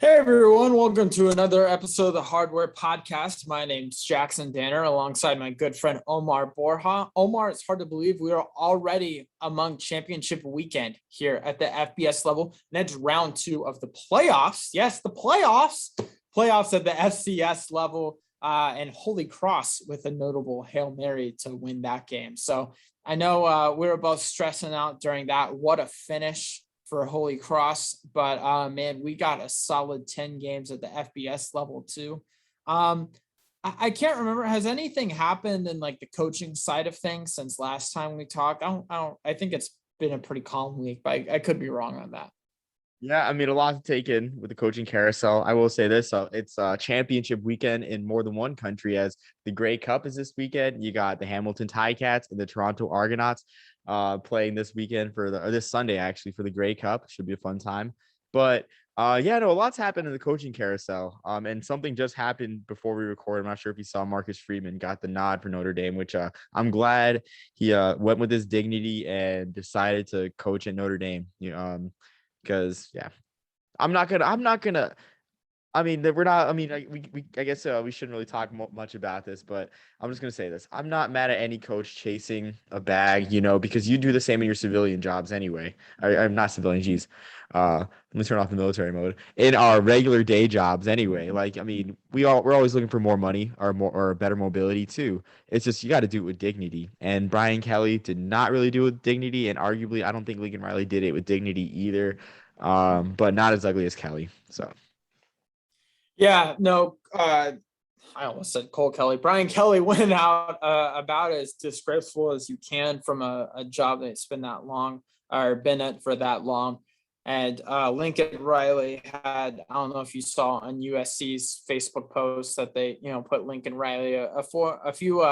Hey everyone, welcome to another episode of the Hardware Podcast. My name's Jackson Danner alongside my good friend Omar Borja. Omar, it's hard to believe we are already among championship weekend here at the FBS level. And it's round 2 of the playoffs. Yes, the playoffs at the FCS level and Holy Cross with a notable Hail Mary to win that game. So I know we were both stressing out during that. What a finish for Holy Cross, but man, we got a solid 10 games at the FBS level too. I can't remember. Has anything happened in like the coaching side of things since last time we talked? I think it's been a pretty calm week, but I could be wrong on that. Yeah, I mean, a lot to take in with the coaching carousel. I will say this: it's a championship weekend in more than one country. As the Grey Cup is this weekend, you got the Hamilton Ticats and the Toronto Argonauts playing this weekend this Sunday actually for the Grey Cup. Should be a fun time. But a lot's happened in the coaching carousel. And something just happened before we recorded. I'm not sure if you saw Marcus Freeman got the nod for Notre Dame, which I'm glad he went with his dignity and decided to coach at Notre Dame. Because I'm not gonna. I mean, we're not. I mean, I guess we shouldn't really talk much about this, but I'm just gonna say this: I'm not mad at any coach chasing a bag, because you do the same in your civilian jobs anyway. I'm not civilian. Geez, let me turn off the military mode. In our regular day jobs anyway. Like, I mean, we're always looking for more money or better mobility too. It's just you got to do it with dignity. And Brian Kelly did not really do it with dignity, and arguably, I don't think Lincoln Riley did it with dignity either. But not as ugly as Kelly. So. Yeah, no, I almost said Cole Kelly. Brian Kelly went out about as disgraceful as you can from a job that's been that long or been at for that long. And Lincoln Riley had, I don't know if you saw on USC's Facebook post that they, put Lincoln Riley, a few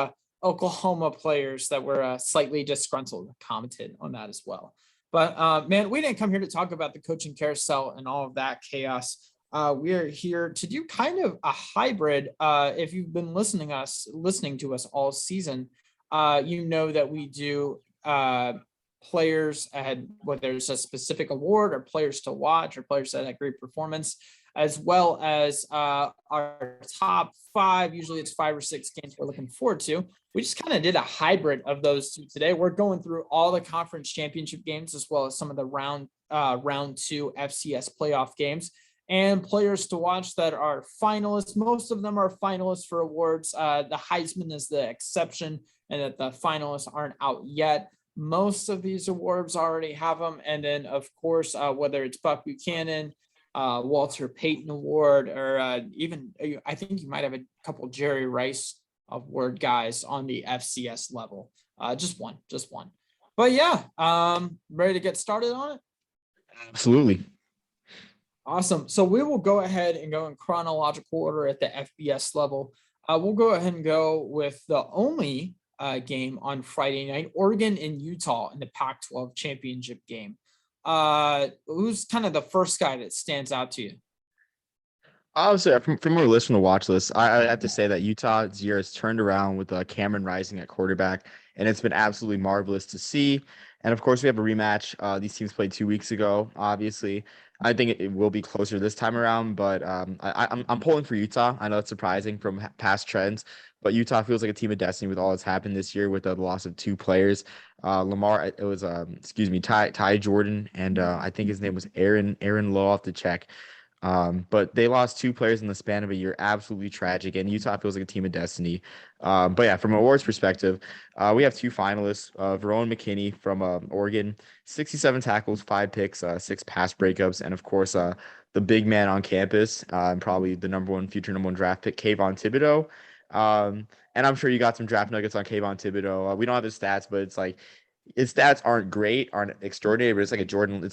Oklahoma players that were slightly disgruntled commented on that as well. But man, we didn't come here to talk about the coaching carousel and all of that chaos. We are here to do kind of a hybrid. If you've been listening to us all season, you know that we do players ahead, whether there's a specific award or players to watch or players that had great performance, as well as our top 5. Usually it's 5 or 6 games we're looking forward to. We just kind of did a hybrid of those two today. We're going through all the conference championship games as well as some of the round 2 FCS playoff games. And players to watch that are finalists. Most of them are finalists for awards. The Heisman is the exception, and that the finalists aren't out yet. Most of these awards already have them. And then, of course, whether it's Buck Buchanan, Walter Payton Award, or even I think you might have a couple Jerry Rice Award guys on the FCS level. Just one. But yeah, ready to get started on it? Absolutely. Awesome. So we will go ahead and go in chronological order at the FBS level. We'll go ahead and go with the only game on Friday night, Oregon and Utah in the Pac-12 championship game. Who's kind of the first guy that stands out to you? Obviously, from our listen to watch list, I have to say that Utah's year has turned around with Cameron Rising at quarterback, and it's been absolutely marvelous to see. And of course, we have a rematch. These teams played 2 weeks ago. Obviously, I think it will be closer this time around, but I'm pulling for Utah. I know it's surprising from past trends, but Utah feels like a team of destiny with all that's happened this year with the loss of 2 players. Lamar, it was Ty Jordan, and I think his name was Aaron Lowe. I'll have to check. But they lost 2 players in the span of a year. Absolutely tragic. And Utah feels like a team of destiny. But yeah, from an awards perspective, we have 2 finalists. Verone McKinney from Oregon, 67 tackles, 5 picks, 6 pass breakups. And of course, the big man on campus, and probably the future number 1 draft pick, Kayvon Thibodeau. And I'm sure you got some draft nuggets on Kayvon Thibodeau. We don't have his stats, but it's like his stats aren't extraordinary, but it's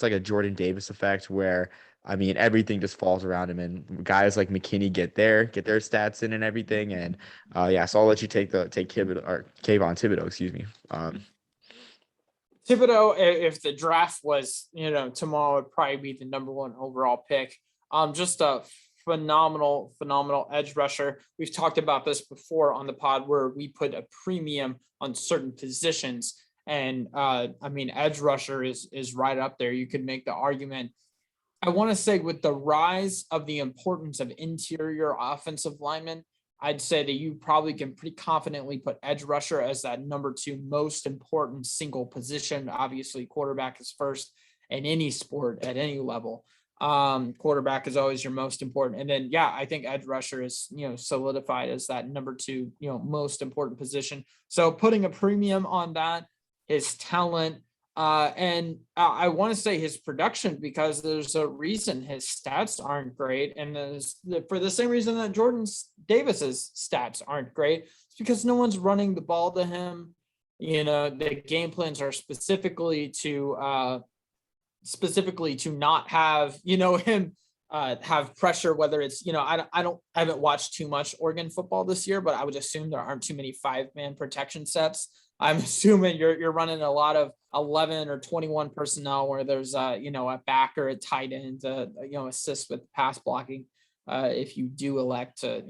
like a Jordan Davis effect where, I mean, everything just falls around him, and guys like McKinney get their stats in and everything. And so I'll let you take Kayvon Thibodeau, excuse me. Thibodeau, if the draft was, tomorrow, would probably be the number 1 overall pick. Just a phenomenal edge rusher. We've talked about this before on the pod where we put a premium on certain positions. And edge rusher is right up there. You could make the argument I want to say with the rise of the importance of interior offensive linemen, I'd say that you probably can pretty confidently put edge rusher as that number 2 most important single position. Obviously, quarterback is first in any sport at any level. Quarterback is always your most important. And then, yeah, I think edge rusher is, solidified as that number 2, most important position. So putting a premium on that, his talent, and I want to say his production, because there's a reason his stats aren't great. And for the same reason that Jordan Davis's stats aren't great, it's because no one's running the ball to him. The game plans are specifically to not have, him have pressure, whether it's, I haven't watched too much Oregon football this year, but I would assume there aren't too many 5-man protection sets. I'm assuming you're running a lot of 11 or 21 personnel where there's a backer, a tight end, assist with pass blocking. If you do elect to,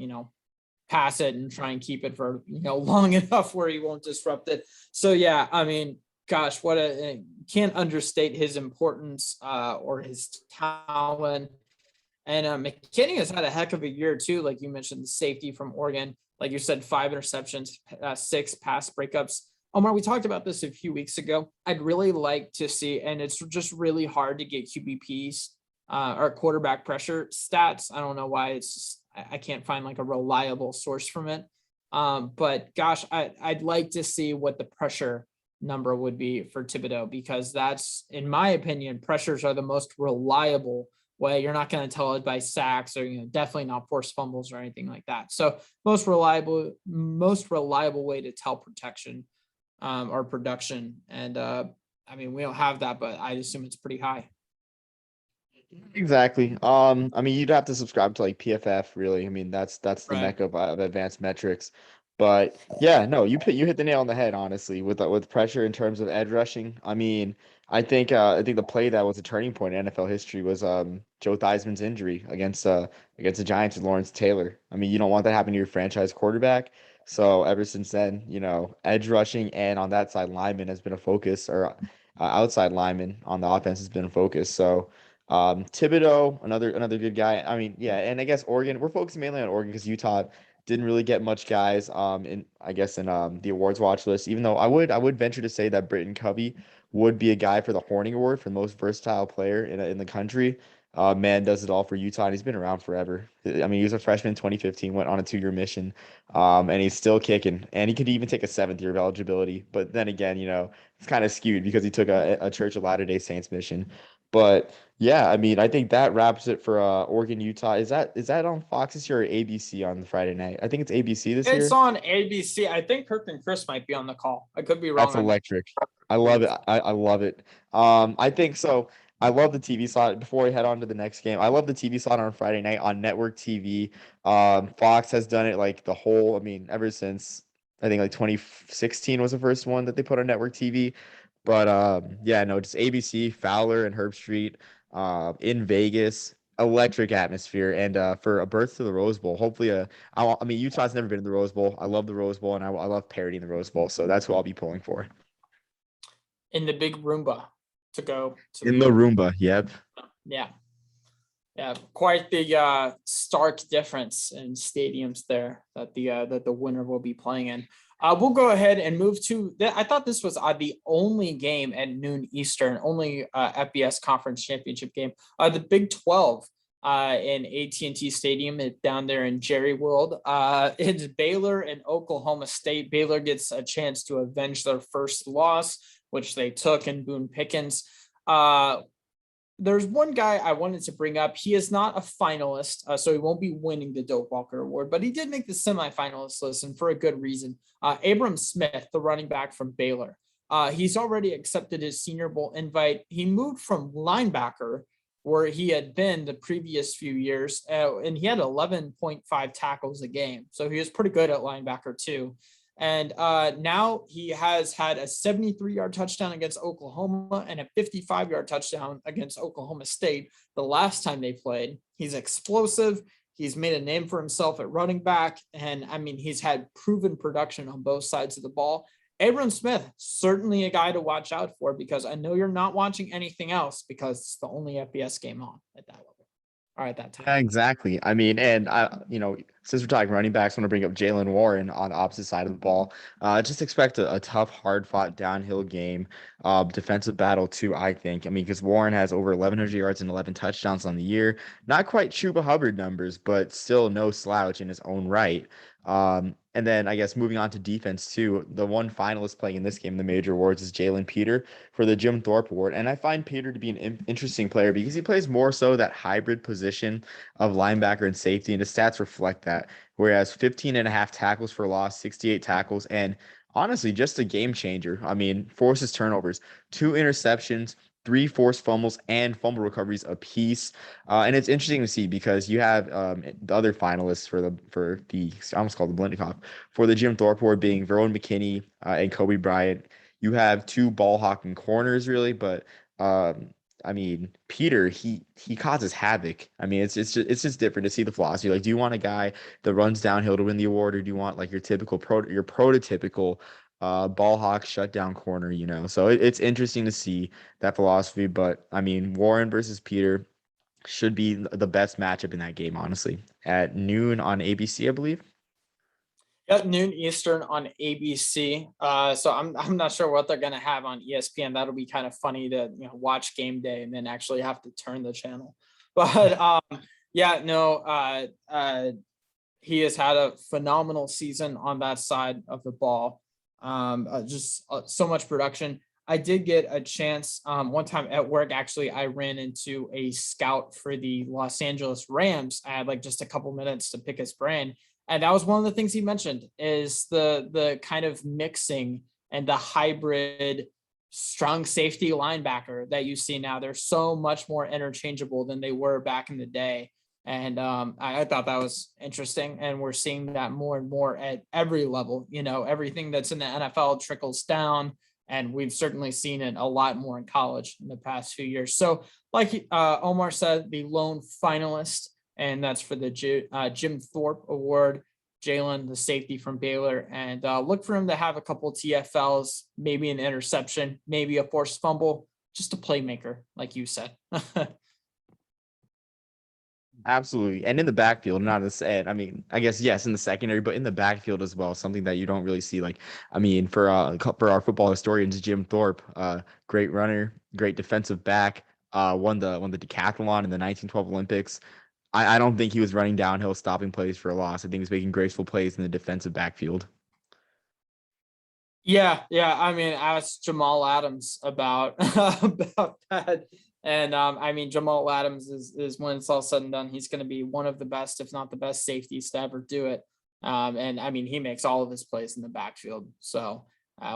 pass it and try and keep it for, long enough where he won't disrupt it. So, yeah, I mean, gosh, can't understate his importance or his talent. And McKinney has had a heck of a year too. Like you mentioned, the safety from Oregon, like you said, 5 interceptions, 6 pass breakups. Omar, we talked about this a few weeks ago. I'd really like to see, and it's just really hard to get QBPs or quarterback pressure stats. I don't know why I can't find like a reliable source from it. But gosh, I'd like to see what the pressure number would be for Thibodeau, because that's, in my opinion, pressures are the most reliable way. You're not going to tell it by sacks or, definitely not forced fumbles or anything like that. So most reliable way to tell protection or production. And we don't have that, but I assume it's pretty high. Exactly. You'd have to subscribe to like PFF, really. That's the Right. mecca of advanced metrics. But yeah, no, you hit the nail on the head, honestly, with pressure in terms of edge rushing. I think the play that was a turning point in NFL history was Joe Theismann's injury against the Giants with Lawrence Taylor. You don't want that happening to your franchise quarterback. So ever since then, edge rushing and on that side lineman has been a focus, or outside lineman on the offense has been a focus. So Thibodeau, another good guy. And I guess Oregon, we're focusing mainly on Oregon because Utah didn't really get much guys in the awards watch list, even though I would venture to say that Britton Covey would be a guy for the Horning Award for the most versatile player in the country. Man does it all for Utah, and he's been around forever. He was a freshman in 2015, went on a 2-year mission, and he's still kicking. And he could even take a 7th year of eligibility. But then again, it's kind of skewed because he took a Church of Latter-day Saints mission. But yeah, I think that wraps it for Oregon, Utah. Is that on Fox this year or ABC on the Friday night? I think it's ABC this year. It's on ABC. I think Kirk and Chris might be on the call. I could be wrong. That's electric. I love it. I love it. I think so. I love the TV slot. Before we head on to the next game, I love the TV slot on Friday night on network TV. Fox has done it like the whole, ever since I think like 2016 was the first one that they put on network TV. But just ABC, Fowler and Herb Street in Vegas, electric atmosphere, and for a berth to the Rose Bowl. Hopefully, Utah's never been in the Rose Bowl. I love the Rose Bowl, and I love parodying the Rose Bowl, so that's who I'll be pulling for. In the big Roomba to go to in the Roomba. Yep. Yeah. Quite the stark difference in stadiums there that the winner will be playing in. We'll go ahead and move to I thought this was the only game at noon Eastern, only FBS Conference Championship game. The Big 12 in AT&T Stadium down there in Jerry World. It's Baylor and Oklahoma State. Baylor gets a chance to avenge their first loss, which they took in Boone Pickens. There's one guy I wanted to bring up. He is not a finalist, so he won't be winning the Doak Walker Award, but he did make the semifinalist list, and for a good reason. Abram Smith, the running back from Baylor. He's already accepted his Senior Bowl invite. He moved from linebacker, where he had been the previous few years, and he had 11.5 tackles a game, so he was pretty good at linebacker too. And now he has had a 73-yard touchdown against Oklahoma and a 55-yard touchdown against Oklahoma State the last time they played. He's explosive. He's made a name for himself at running back. And he's had proven production on both sides of the ball. Abram Smith, certainly a guy to watch out for, because I know you're not watching anything else because it's the only FBS game on at that level. All right, that time. Yeah, exactly. I mean, and since we're talking running backs, I want to bring up Jalen Warren on the opposite side of the ball. Just expect a tough, hard-fought downhill game, defensive battle too, I think. I mean, because Warren has over 1,100 yards and 11 touchdowns on the year. Not quite Chuba Hubbard numbers, but still no slouch in his own right. And then I guess moving on to defense too, the one finalist playing in this game, the major awards, is Jalen Peter for the Jim Thorpe Award. And I find Peter to be an interesting player because he plays more so that hybrid position of linebacker and safety, and his stats reflect that. Whereas 15 and a half tackles for loss, 68 tackles, and honestly, just a game changer. I mean, forces turnovers, 2 interceptions, 3 forced fumbles, and fumble recoveries apiece. And it's interesting to see because you have the other finalists for the I almost called the Blendikoff for the Jim Thorpe Award being Verone McKinney and Kobe Bryant. You have 2 ball hawking corners, really, but I mean, Peter, he causes havoc. I mean, it's just different to see the philosophy. Like, do you want a guy that runs downhill to win the award, or do you want like your prototypical ball hawk shutdown corner? So it's interesting to see that philosophy. But I mean, Warren versus Peter should be the best matchup in that game, honestly, at noon on ABC, I believe. At noon Eastern on ABC. So I'm not sure what they're gonna have on ESPN. That'll be kind of funny to watch game day and then actually have to turn the channel. But yeah, no, he has had a phenomenal season on that side of the ball. Just so much production. I did get a chance one time at work. Actually, I ran into a scout for the Los Angeles Rams. I had like just a couple minutes to pick his brain. And that was one of the things he mentioned is the kind of mixing and the hybrid strong safety linebacker that you see now. They're so much more interchangeable than they were back in the day. And I thought that was interesting. And we're seeing that more and more at every level. Everything that's in the NFL trickles down. And we've certainly seen it a lot more in college in the past few years. So like Omar said, the lone finalist, and that's for the Jim Thorpe Award, Jalen, the safety from Baylor. And look for him to have a couple TFLs, maybe an interception, maybe a forced fumble, just a playmaker, like you said. Absolutely. And in the backfield, not as I mean, I guess, yes, in the secondary, but in the backfield as well, something that you don't really see. Like, I mean, for our football historians, Jim Thorpe, great runner, great defensive back, won the decathlon in the 1912 Olympics. I don't think he was running downhill, stopping plays for a loss. I think he was making graceful plays in the defensive backfield. Yeah. I mean, ask Jamal Adams about about that. And I mean, Jamal Adams is when it's all said and done, he's going to be one of the best, if not the best, safeties to ever do it. And I mean, he makes all of his plays in the backfield. So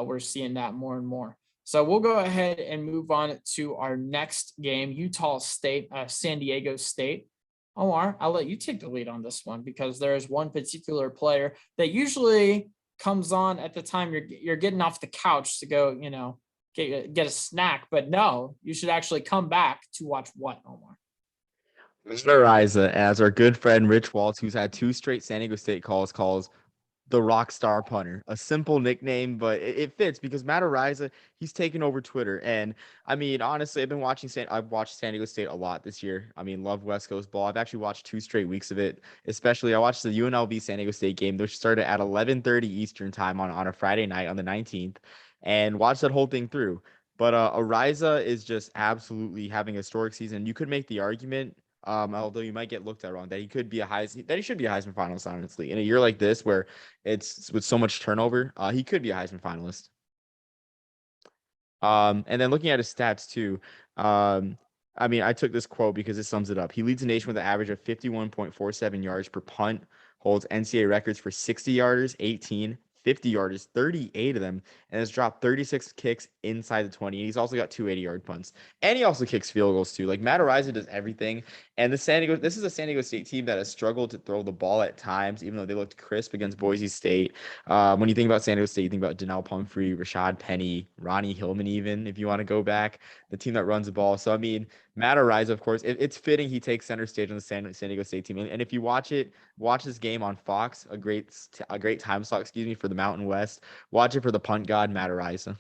we're seeing that more and more. So we'll go ahead and move on to our next game, Utah State, San Diego State. Omar, I'll let you take the lead on this one because there is one particular player that usually comes on at the time you're getting off the couch to go, get a snack. But no, you should actually come back to watch what, Omar? Mr. Riza, as our good friend Rich Waltz, who's had 2 straight San Diego State calls the rock star punter. A simple nickname, but it fits because Matt Ariza, he's taken over Twitter. And I mean, honestly, I've watched San Diego State a lot this year. I mean, love West Coast ball. I've actually watched 2 straight weeks of it. Especially, I watched the UNLV San Diego State game, which started at 11:30 Eastern time on a Friday night on the 19th, and watched that whole thing through. But Ariza is just absolutely having a historic season. You could make the argument, although you might get looked at wrong, that he should be a Heisman finalist, honestly. In a year like this, where it's with so much turnover, he could be a Heisman finalist. And then looking at his stats too, I mean, I took this quote because it sums it up. He leads the nation with an average of 51.47 yards per punt, holds NCAA records for 60 yarders, 18, 50 yarders, 38 of them, and has dropped 36 kicks inside the 20. And he's also got 2 80-yard punts. And he also kicks field goals too. Like, Matt Ariza does everything. And this is a San Diego State team that has struggled to throw the ball at times, even though they looked crisp against Boise State. When you think about San Diego State, you think about Donnell Pumphrey, Rashad Penny, Ronnie Hillman, even if you want to go back, the team that runs the ball. So, I mean, Matt Ariza, of course, it's fitting he takes center stage on the San Diego State team. And if you watch this game on Fox, a great time slot, excuse me, for the Mountain West. Watch it for the punt god, Matt Ariza.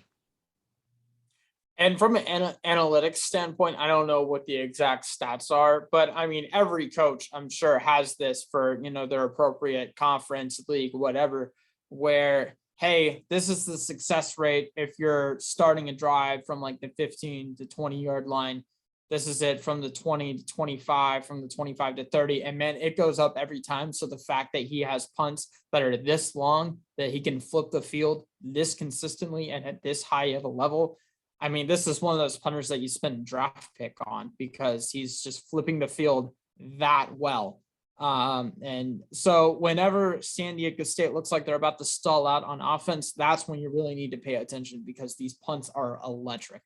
And from an analytics standpoint, I don't know what the exact stats are, but I mean, every coach, I'm sure, has this for, their appropriate conference, league, whatever, where, hey, this is the success rate if you're starting a drive from like the 15 to 20-yard line. This is it from the 20 to 25, from the 25 to 30. And man, it goes up every time. So the fact that he has punts that are this long, that he can flip the field this consistently and at this high of a level, I mean, this is one of those punters that you spend a draft pick on because he's just flipping the field that well. And so whenever San Diego State looks like they're about to stall out on offense, that's when you really need to pay attention because these punts are electric.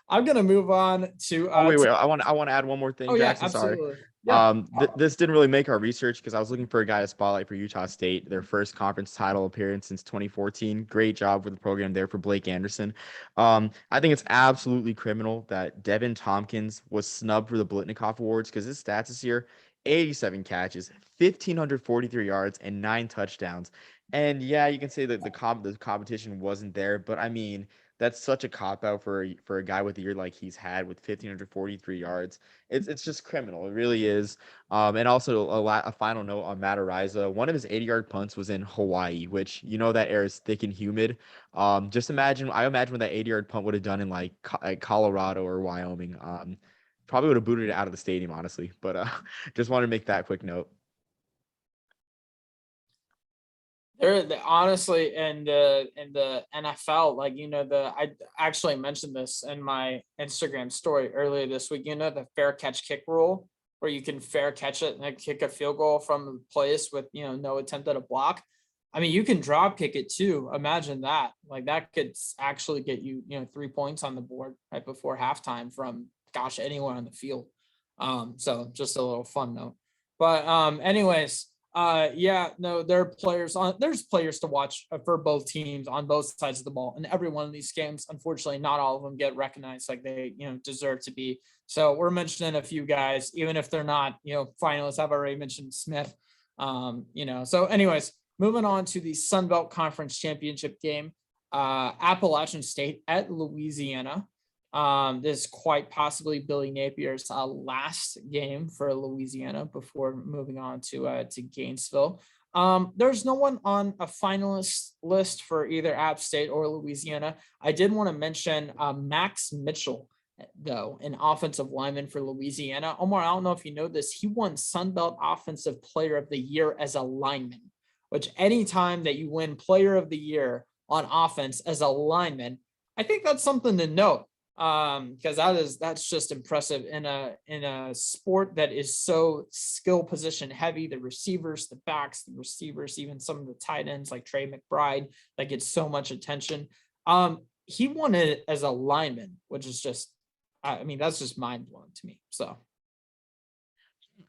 I'm going to move on to. Wait. I want to add one more thing. Oh, yeah, Jackson, absolutely. Sorry. Yeah. This didn't really make our research because I was looking for a guy to spotlight for Utah State, their first conference title appearance since 2014. Great job with the program there for Blake Anderson. I think it's absolutely criminal that Devin Tompkins was snubbed for the Blitnikoff Awards because his stats this year: 87 catches, 1,543 yards, and 9 touchdowns. And yeah, you can say that the competition wasn't there, but I mean, that's such a cop out for a guy with a year like he's had with 1,543 yards. It's just criminal. It really is. And also a final note on Matt Ariza. One of his 80-yard punts was in Hawaii, which that air is thick and humid. Just imagine. I imagine what that 80-yard punt would have done in like Colorado or Wyoming. Probably would have booted it out of the stadium, honestly. But just wanted to make that quick note. They're honestly in the NFL, like I actually mentioned this in my Instagram story earlier this week. The fair catch kick rule, where you can fair catch it and kick a field goal from the place with no attempt at a block. I mean, you can drop kick it too. Imagine that. Like that could actually get you 3 points on the board right before halftime from anywhere on the field. So just a little fun note. But anyways. There's players to watch for both teams on both sides of the ball. And every one of these games, unfortunately, not all of them get recognized like they, deserve to be. So we're mentioning a few guys, even if they're not, finalists. I've already mentioned Smith. So anyways, moving on to the Sun Belt Conference Championship game, Appalachian State at Louisiana. This is quite possibly Billy Napier's last game for Louisiana before moving on to Gainesville. There's no one on a finalist list for either App State or Louisiana. I did want to mention Max Mitchell, though, an offensive lineman for Louisiana. Omar, I don't know if you know this. He won Sun Belt Offensive Player of the Year as a lineman, which anytime that you win Player of the Year on offense as a lineman, I think that's something to note. Because that's just impressive in a sport that is so skill position heavy. The receivers, the backs, the receivers, even some of the tight ends like Trey McBride that gets so much attention. He won it as a lineman, which is just, I mean, that's just mind blowing to me. So.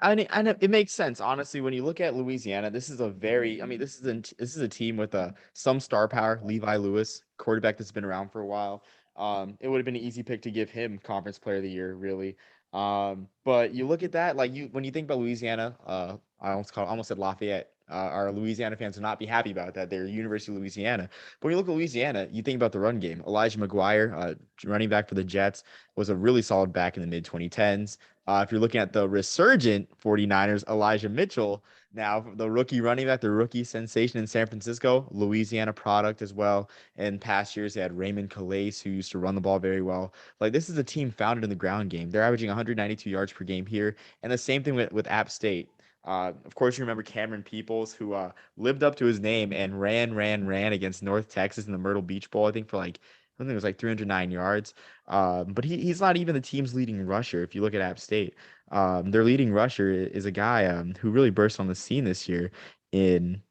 And it makes sense, honestly, when you look at Louisiana. This is a team with some star power. Levi Lewis, quarterback that's been around for a while. It would have been an easy pick to give him Conference Player of the Year, really. But you look at that, like when you think about Louisiana, I almost said Lafayette. Our Louisiana fans will not be happy about that. They're University of Louisiana. But when you look at Louisiana, you think about the run game. Elijah Mcguire, running back for the Jets, was a really solid back in the mid-2010s. If you're looking at the resurgent 49ers, Elijah Mitchell, now the rookie running back, the rookie sensation in San Francisco, Louisiana product as well. In past years, they had Raymond Calais, who used to run the ball very well. Like, this is a team founded in the ground game. They're averaging 192 yards per game here. And the same thing with App State. Of course, you remember Cameron Peoples, who lived up to his name and ran against North Texas in the Myrtle Beach Bowl, I think it was like 309 yards. But he's not even the team's leading rusher. If you look at App State, their leading rusher is a guy who really burst on the scene this year in,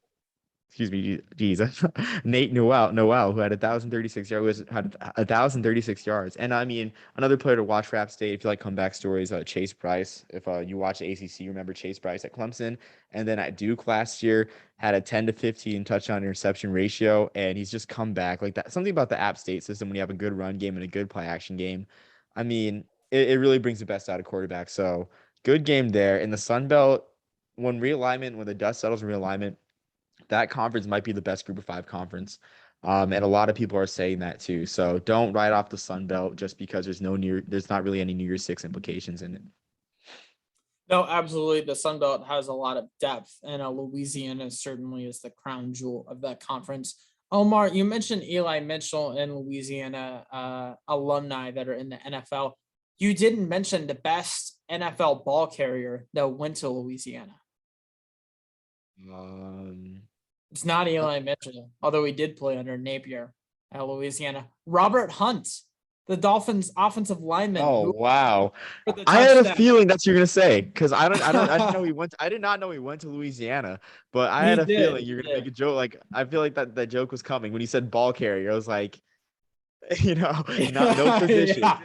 excuse me, geez, Nate Noel, who had 1,036 yards. And I mean, another player to watch for App State, if you like comeback stories, Chase Bryce. If you watch the ACC, you remember Chase Bryce at Clemson, and then at Duke last year had a 10-15 touchdown interception ratio, and he's just come back like that. Something about the App State system when you have a good run game and a good play action game. I mean, it really brings the best out of quarterbacks. So good game there. In the Sun Belt, when the dust settles in realignment, that conference might be the best Group of 5 conference. And a lot of people are saying that too. So don't write off the Sun Belt just because there's not really any New Year's Six implications in it. No, absolutely. The Sun Belt has a lot of depth, and Louisiana certainly is the crown jewel of that conference. Omar, you mentioned Eli Mitchell and Louisiana alumni that are in the NFL. You didn't mention the best NFL ball carrier that went to Louisiana. It's not Eli Mitchell, although he did play under Napier at Louisiana. Robert Hunt, the Dolphins' offensive lineman. Oh wow! I had a Touchdown. feeling that's what you're gonna say because I didn't know he went. I did not know he went to Louisiana, but I had a feeling you're gonna make a joke. Like I feel like that joke was coming when he said ball carrier. I was like, no position, Yeah.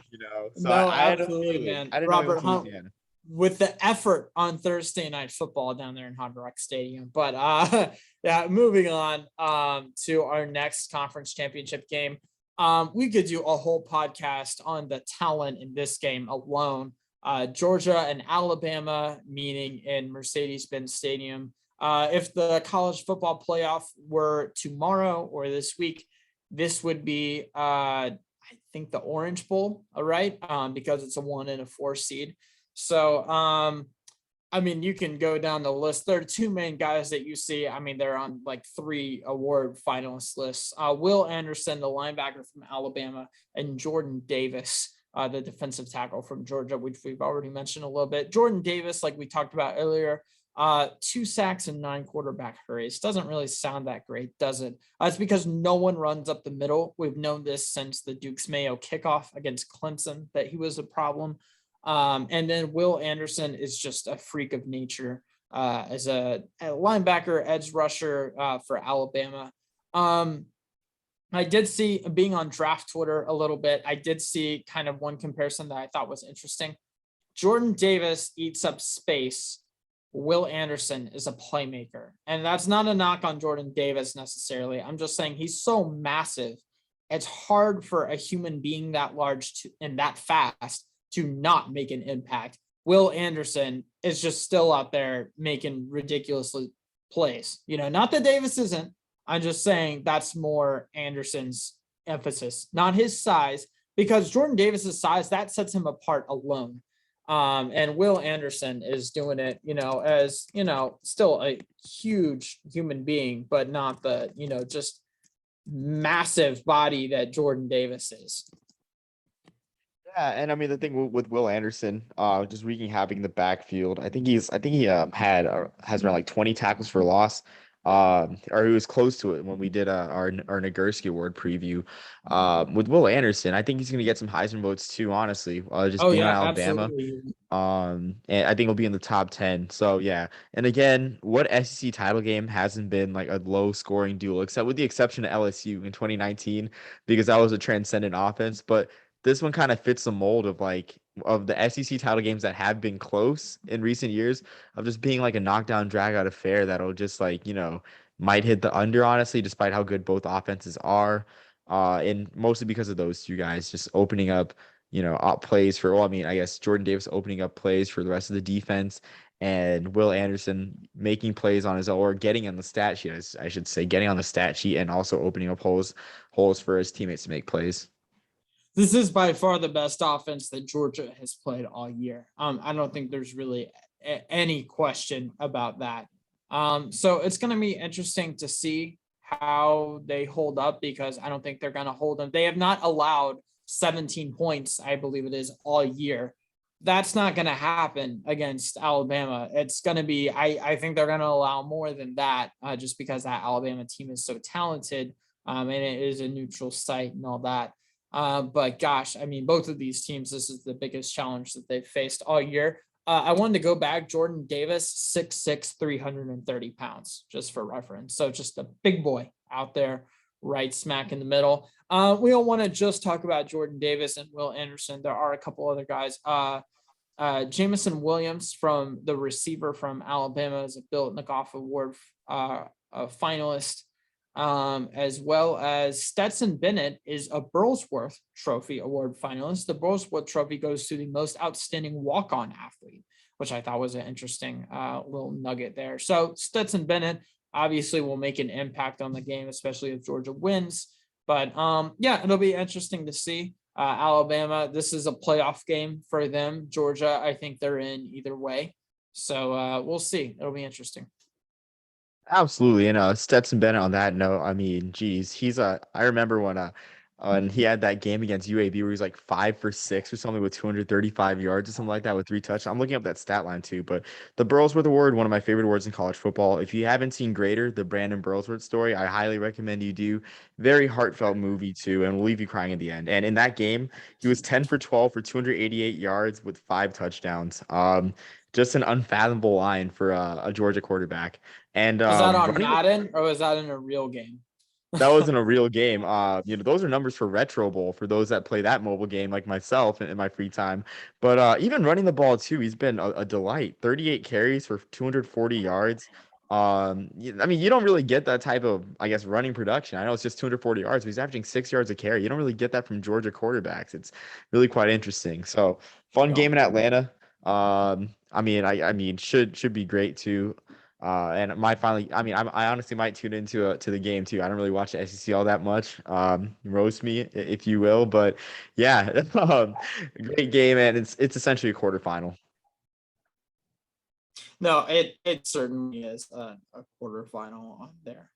So No, I had a absolutely, feeling. man. I didn't know he Robert went to Hunt Louisiana. with the effort on Thursday night football down there in Hard Rock Stadium. But yeah, moving on to our next conference championship game. We could do a whole podcast on the talent in this game alone. Georgia and Alabama meeting in Mercedes-Benz Stadium. If the college football playoff were tomorrow or this week, this would be I think the Orange Bowl, right? Because it's a 1 and a 4 seed. So, I mean, you can go down the list. There are two main guys that you see. I mean, they're on like 3 award finalist lists. Will Anderson, the linebacker from Alabama, and Jordan Davis, the defensive tackle from Georgia, which we've already mentioned a little bit. Jordan Davis, like we talked about earlier, 2 sacks and 9 quarterback hurries. Doesn't really sound that great, does it? It's because no one runs up the middle. We've known this since the Dukes Mayo kickoff against Clemson, that he was a problem. And then Will Anderson is just a freak of nature as a linebacker, edge rusher for Alabama. I did see, being on draft Twitter a little bit, I did see kind of one comparison that I thought was interesting. Jordan Davis eats up space. Will Anderson is a playmaker. And that's not a knock on Jordan Davis necessarily. I'm just saying he's so massive. It's hard for a human being that large and that fast to not make an impact. Will Anderson is just still out there making ridiculously plays. Not that Davis isn't. I'm just saying that's more Anderson's emphasis, not his size, because Jordan Davis's size, that sets him apart alone. And Will Anderson is doing it, as, still a huge human being, but not the, just massive body that Jordan Davis is. Yeah, and I mean the thing with Will Anderson, just wreaking havoc in the backfield. I think he has around like 20 tackles for loss, or he was close to it when we did our Nagurski Award preview. With Will Anderson, I think he's gonna get some Heisman votes too. Honestly, just being on Alabama. Absolutely. And I think he'll be in the top 10. So yeah, and again, what SEC title game hasn't been like a low scoring duel, except with the exception of LSU in 2019, because that was a transcendent offense, but this one kind of fits the mold of the SEC title games that have been close in recent years, of just being like a knockdown drag out affair that'll just might hit the under, honestly, despite how good both offenses are. And mostly because of those two guys just opening up, up plays I guess Jordan Davis opening up plays for the rest of the defense, and Will Anderson making plays on his own, or getting on the stat sheet, I should say, getting on the stat sheet and also opening up holes for his teammates to make plays. This is by far the best offense that Georgia has played all year. I don't think there's really any question about that. So it's going to be interesting to see how they hold up, because I don't think they're going to hold them. They have not allowed 17 points, I believe it is, all year. That's not going to happen against Alabama. It's going to be, I think they're going to allow more than that, just because that Alabama team is so talented, and it is a neutral site and all that. But gosh, I mean, both of these teams, this is the biggest challenge that they've faced all year. I wanted to go back. Jordan Davis, 6'6", 330 pounds, just for reference. So just a big boy out there, right smack in the middle. We don't want to just talk about Jordan Davis and Will Anderson. There are a couple other guys. Jamison Williams, from the receiver from Alabama, is a Bill Nikoff Award finalist. as well as Stetson Bennett is a Burlsworth Trophy Award finalist. The Burlsworth Trophy goes to the most outstanding walk-on athlete, which I thought was an interesting little nugget there. So Stetson Bennett obviously will make an impact on the game, especially if Georgia wins. But yeah, it'll be interesting to see. Alabama, this is a playoff game for them. Georgia, I think they're in either way. So we'll see. It'll be interesting. Absolutely. And Stetson Bennett on that note, I mean, geez, I remember when he had that game against UAB where he's like 5 for 6 or something with 235 yards or something like that with 3 touchdowns. I'm looking up that stat line too. But the Burlsworth Award, one of my favorite awards in college football. If you haven't seen Greater, the Brandon Burlsworth story, I highly recommend you do. Very heartfelt movie too, and will leave you crying at the end. And in that game, he was 10 for 12 for 288 yards with 5 touchdowns. Just an unfathomable line for a Georgia quarterback. And Was that on running Madden or was that in a real game? that wasn't a real game. Those are numbers for Retro Bowl for those that play that mobile game like myself in my free time. But even running the ball too, he's been a delight. 38 carries for 240 yards. I mean, you don't really get that type of, I guess, running production. I know it's just 240 yards, but he's averaging 6 yards a carry. You don't really get that from Georgia quarterbacks. It's really quite interesting. So fun game in Atlanta. I mean, should be great too. And I honestly might tune into to the game too. I don't really watch the SEC all that much. Roast me if you will, but yeah, great game, and it's essentially a quarterfinal. No, it certainly is a quarterfinal on there.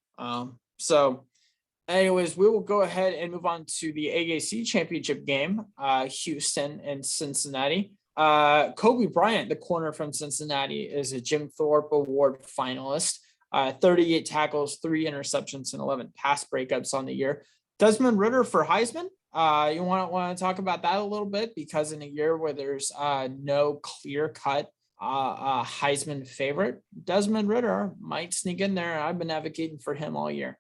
So anyways, we will go ahead and move on to the AAC championship game, Houston and Cincinnati. Kobe Bryant, the corner from Cincinnati, is a Jim Thorpe Award finalist. 38 tackles, 3 interceptions, and 11 pass breakups on the year. Desmond Ridder for Heisman. You want to talk about that a little bit, because in a year where there's no clear cut Heisman favorite, Desmond Ridder might sneak in there. I've been advocating for him all year.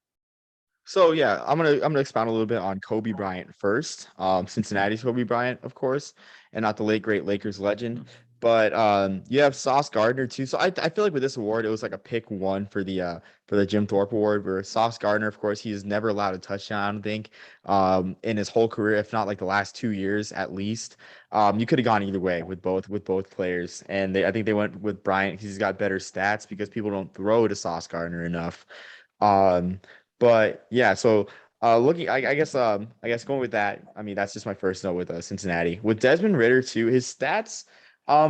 So yeah, I'm gonna expound a little bit on Kobe Bryant first. Cincinnati's Kobe Bryant, of course, and not the late great Lakers legend. But you have Sauce Gardner too. So I feel like with this award, it was like a pick one for the Jim Thorpe Award, where Sauce Gardner, of course, he has never allowed a touchdown, I don't think, in his whole career, if not like the last 2 years at least. You could have gone either way with both players, and I think they went with Bryant because he's got better stats because people don't throw to Sauce Gardner enough. Um, but yeah, so I guess going with that, I mean, that's just my first note with Cincinnati. With Desmond Ridder too, his stats,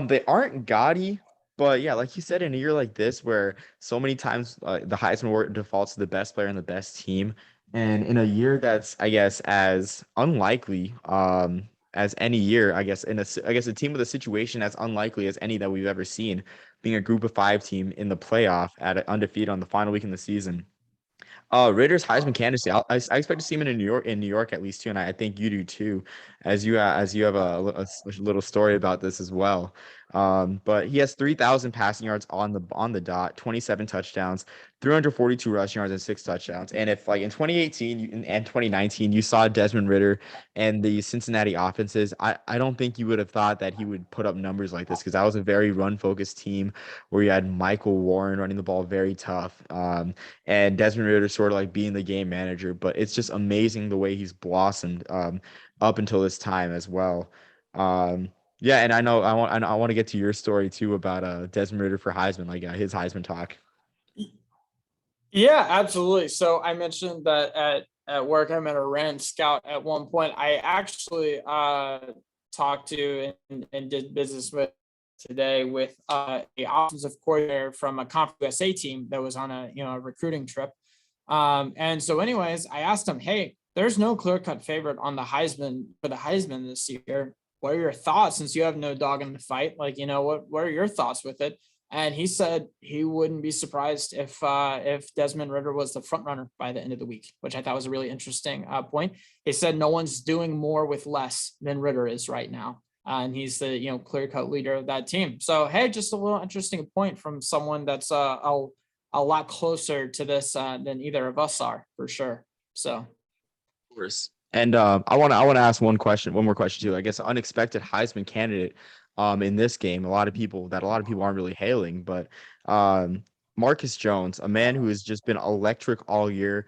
they aren't gaudy, but yeah, like you said, in a year like this where so many times the Heisman Award defaults to the best player and the best team, and in a year that's, I guess, as unlikely as any year, I guess a team with a situation as unlikely as any that we've ever seen, being a group of 5 team in the playoff at undefeated on the final week in the season. Ritter's Heisman candidacy. I expect to see him in New York at least too, and I think you do too, as you have a little story about this as well. But he has 3,000 passing yards on the dot, 27 touchdowns, 342 rushing yards, and 6 touchdowns. And if like in 2018 and 2019 you saw Desmond Ridder and the Cincinnati offenses, I don't think you would have thought that he would put up numbers like this, because that was a very run focused team where you had Michael Warren running the ball very tough. And Desmond Ridder sort of like being the game manager, but it's just amazing the way he's blossomed up until this time as well. Yeah, and I want to get to your story too about Desmond Ridder for Heisman, like his Heisman talk. Yeah, absolutely. So I mentioned that at work I'm at a Ram Scout at one point. I actually talked to and did business with today with a offensive coordinator from a Conference USA team that was on a recruiting trip. And so anyways, I asked him, hey, there's no clear-cut favorite on the Heisman for the Heisman this year. What are your thoughts, since you have no dog in the fight? Like, what are your thoughts with it? And he said he wouldn't be surprised if Desmond Ridder was the front runner by the end of the week, which I thought was a really interesting point. He said no one's doing more with less than Ridder is right now. And he's the clear-cut leader of that team. So, hey, just a little interesting point from someone that's a lot closer to this than either of us are, for sure. So, Of course. And I want to ask one more question too. I guess unexpected Heisman candidate in this game. A lot of people aren't really hailing, but Marcus Jones, a man who has just been electric all year.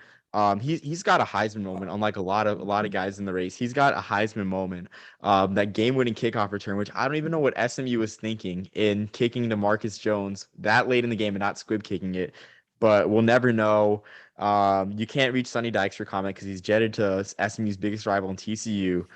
He's got a Heisman moment, unlike a lot of guys in the race. He's got a Heisman moment. That game-winning kickoff return, which I don't even know what SMU was thinking in kicking to Marcus Jones that late in the game and not squib kicking it, but we'll never know. You can't reach Sonny Dykes for comment because he's jetted to SMU's biggest rival in TCU,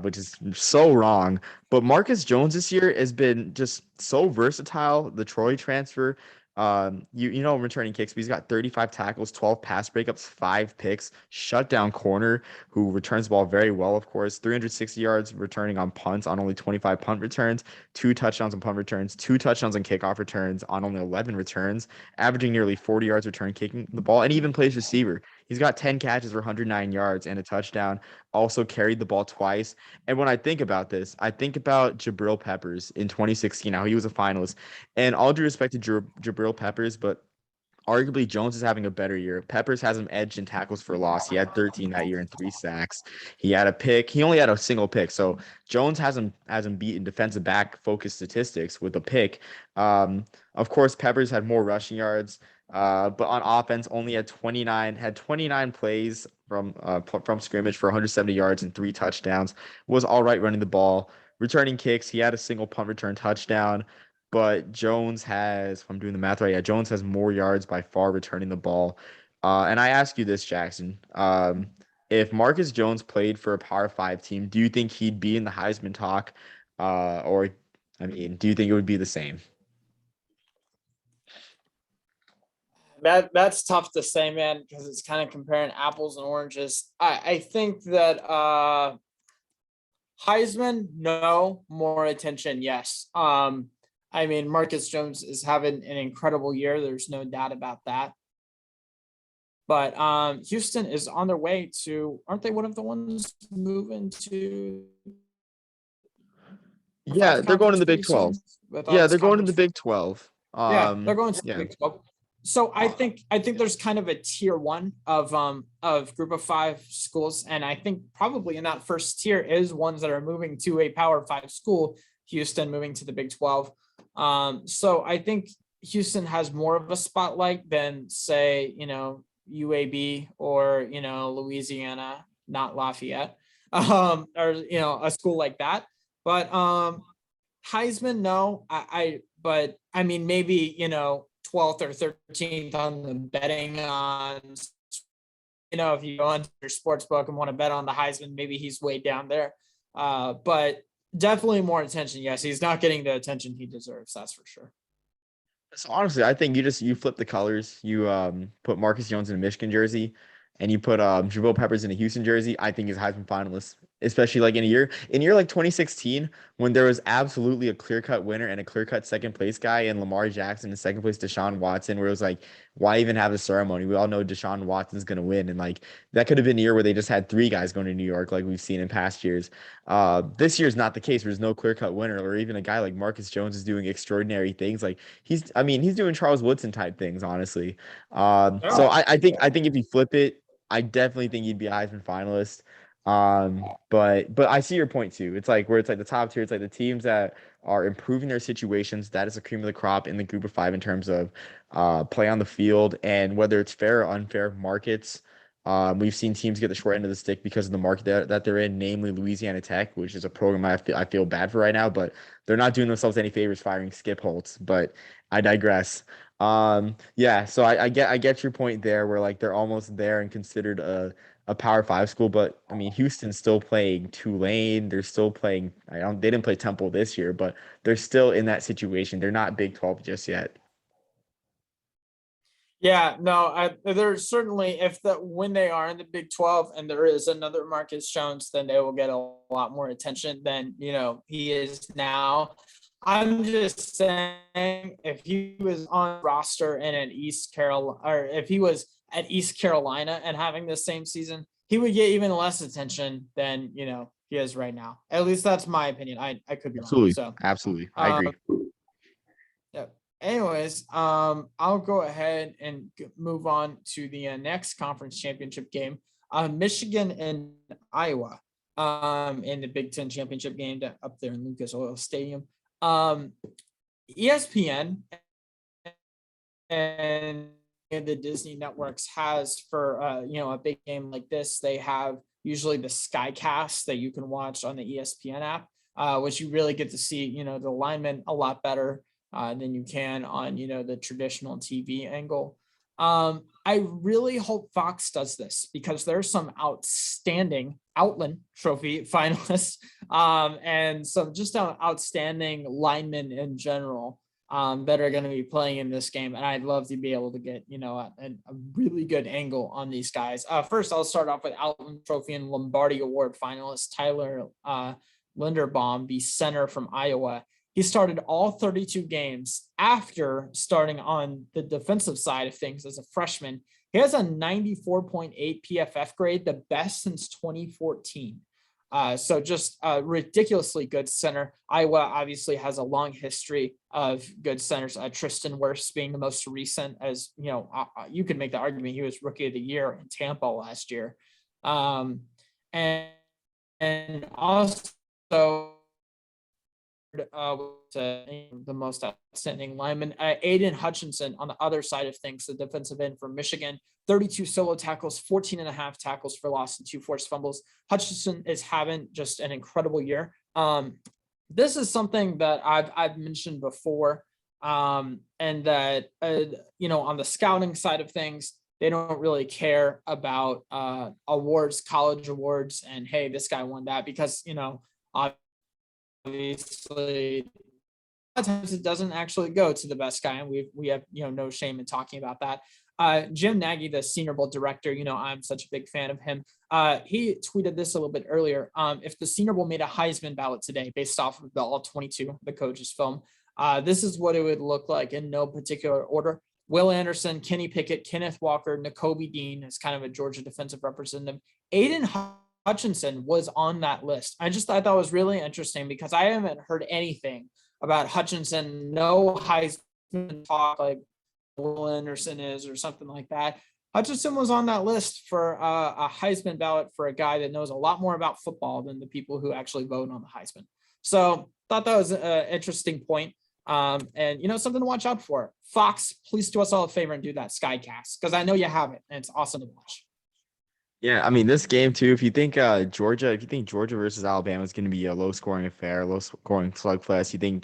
which is so wrong. But Marcus Jones this year has been just so versatile. The Troy transfer, returning kicks, but he's got 35 tackles, 12 pass breakups, 5 picks, shutdown corner who returns the ball very well, of course, 360 yards returning on punts on only 25 punt returns, 2 touchdowns on punt returns, 2 touchdowns on kickoff returns on only 11 returns, averaging nearly 40 yards return kicking the ball, and even plays receiver. He's got 10 catches for 109 yards and a touchdown, also carried the ball twice. And when I think about this, I think about Jabril Peppers in 2016, how he was a finalist. And all due respect to Jabril Peppers, but arguably Jones is having a better year. Peppers has him edged in tackles for loss. He had 13 that year and 3 sacks. He had a pick. He only had a single pick. So Jones has him beat in defensive back focused statistics with a pick. Of course, Peppers had more rushing yards, but on offense only had 29 plays from scrimmage for 170 yards and 3 touchdowns. Was all right running the ball. Returning kicks, he had a single punt return touchdown. But Jones has, if I'm doing the math right, yeah, Jones has more yards by far returning the ball. And I ask you this, Jackson. If Marcus Jones played for a Power 5 team, do you think he'd be in the Heisman talk? Do you think it would be the same? That's tough to say, man, because it's kind of comparing apples and oranges. I think that Heisman, no. More attention, yes. Marcus Jones is having an incredible year. There's no doubt about that. But Houston is on their way to, aren't they one of the ones moving to? Yeah, they're going to the Big 12. Yeah, they're going to the Big 12. They're going to the Big 12. So I think there's kind of a tier 1 of group of 5 schools. And I think probably in that first tier is ones that are moving to a Power 5 school, Houston moving to the Big 12. So I think Houston has more of a spotlight than, say, UAB or, Louisiana, not Lafayette, or, a school like that. But Heisman, no. Maybe, 12th or 13th on the betting on, if you go into your sports book and want to bet on the Heisman, maybe he's way down there. But definitely more attention. Yes, he's not getting the attention he deserves. That's for sure. So honestly, I think you flip the colors. You put Marcus Jones in a Michigan jersey, and you put Jabril Peppers in a Houston jersey. I think he's a Heisman finalist, especially like in a year like 2016 when there was absolutely a clear-cut winner and a clear-cut second place guy in Lamar Jackson and second place Deshaun Watson, where it was like, why even have a ceremony? We all know Deshaun Watson's gonna win, and like that could have been a year where they just had 3 guys going to New York, like we've seen in past years. This year's not the case. There's no clear-cut winner, or even a guy like Marcus Jones is doing extraordinary things. Like he's doing Charles Woodson type things, honestly. So I think if you flip it, I definitely think he'd be a Heisman finalist. But I see your point too. It's like the top tier, it's like the teams that are improving their situations. That is the cream of the crop in the group of 5 in terms of play on the field, and whether it's fair or unfair markets. We've seen teams get the short end of the stick because of the market that they're in, namely Louisiana Tech, which is a program I feel bad for right now, but they're not doing themselves any favors firing Skip Holtz. But I digress. So I get your point there, where like they're almost there and considered a Power 5 school, but Houston's still playing Tulane. They're still playing. They didn't play Temple this year, but they're still in that situation. They're not Big 12 just yet. Yeah, no, there's certainly, when they are in the Big 12 and there is another Marcus Jones, then they will get a lot more attention than, he is now. I'm just saying, if he was on roster and at East Carolina, or if he was at East Carolina and having the same season, he would get even less attention than, he is right now. At least that's my opinion. I could be wrong. Absolutely. I agree. Yeah. Anyways, I'll go ahead and move on to the next conference championship game. Michigan and Iowa in the Big Ten championship game up there in Lucas Oil Stadium. ESPN and of the Disney networks has for, a big game like this. They have usually the Skycast that you can watch on the ESPN app, which you really get to see, the linemen a lot better than you can on, the traditional TV angle. I really hope Fox does this because there's some outstanding Outland Trophy finalists and some just outstanding linemen in general that are going to be playing in this game. And I'd love to be able to get, a really good angle on these guys. First, I'll start off with Outland Trophy and Lombardi Award finalist Tyler Linderbaum, the center from Iowa. He started all 32 games after starting on the defensive side of things as a freshman. He has a 94.8 PFF grade, the best since 2014. So just a ridiculously good center. Iowa obviously has a long history of good centers. Tristan Wirfs being the most recent, as you could make the argument he was Rookie of the Year in Tampa last year. And also the most outstanding lineman, Aiden Hutchinson on the other side of things, the defensive end from Michigan, 32 solo tackles, 14 and a half tackles for loss and 2 forced fumbles. Hutchinson is having just an incredible year. This is something that I've mentioned before, and that, on the scouting side of things, they don't really care about awards, college awards, and hey, this guy won that because, obviously a lot of times it doesn't actually go to the best guy, and we have no shame in talking about that. Jim Nagy, the Senior Bowl director, I'm such a big fan of him. He tweeted this a little bit earlier. If the Senior Bowl made a Heisman ballot today based off of the all 22, the coach's film, this is what it would look like in no particular order. Will Anderson, Kenny Pickett, Kenneth Walker, Nakobe Dean is kind of a Georgia defensive representative. Aiden Hutchinson was on that list. I just thought that was really interesting because I haven't heard anything about Hutchinson, no Heisman talk like Will Anderson is or something like that. Hutchinson was on that list for a Heisman ballot for a guy that knows a lot more about football than the people who actually vote on the Heisman. So thought that was an interesting point. And something to watch out for. Fox, please do us all a favor and do that Skycast because I know you have it and it's awesome to watch. Yeah, I mean, this game too, if you think Georgia versus Alabama is going to be a low-scoring affair, low-scoring slugfest, you think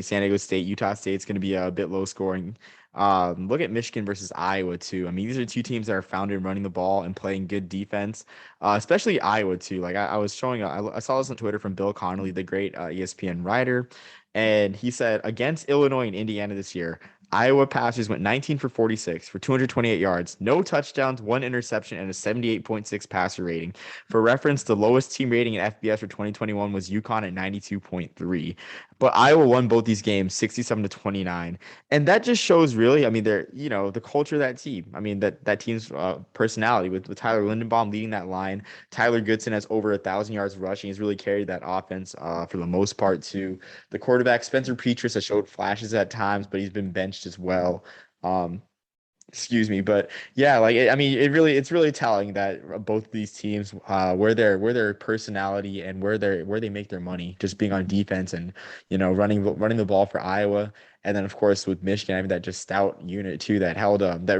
San Diego State, Utah State is going to be a bit low-scoring. Look at Michigan versus Iowa too. I mean, these are two teams that are founded in running the ball and playing good defense, especially Iowa too. Like I saw this on Twitter from Bill Connolly, the great ESPN writer, and he said against Illinois and Indiana this year, Iowa passers went 19 for 46 for 228 yards, no touchdowns, 1 interception, and a 78.6 passer rating. For reference, the lowest team rating in FBS for 2021 was UConn at 92.3. But Iowa won both these games 67-29. And that just shows really, I mean, they're, the culture of that team. I mean, that team's personality with Tyler Linderbaum leading that line. Tyler Goodson has over 1,000 yards rushing. He's really carried that offense for the most part too. The quarterback, Spencer Petras, has showed flashes at times, but he's been benched as well. But yeah, it's really telling that both of these teams, where their personality and where they make their money, just being on defense and running the ball for Iowa, and then of course with Michigan having that just stout unit too that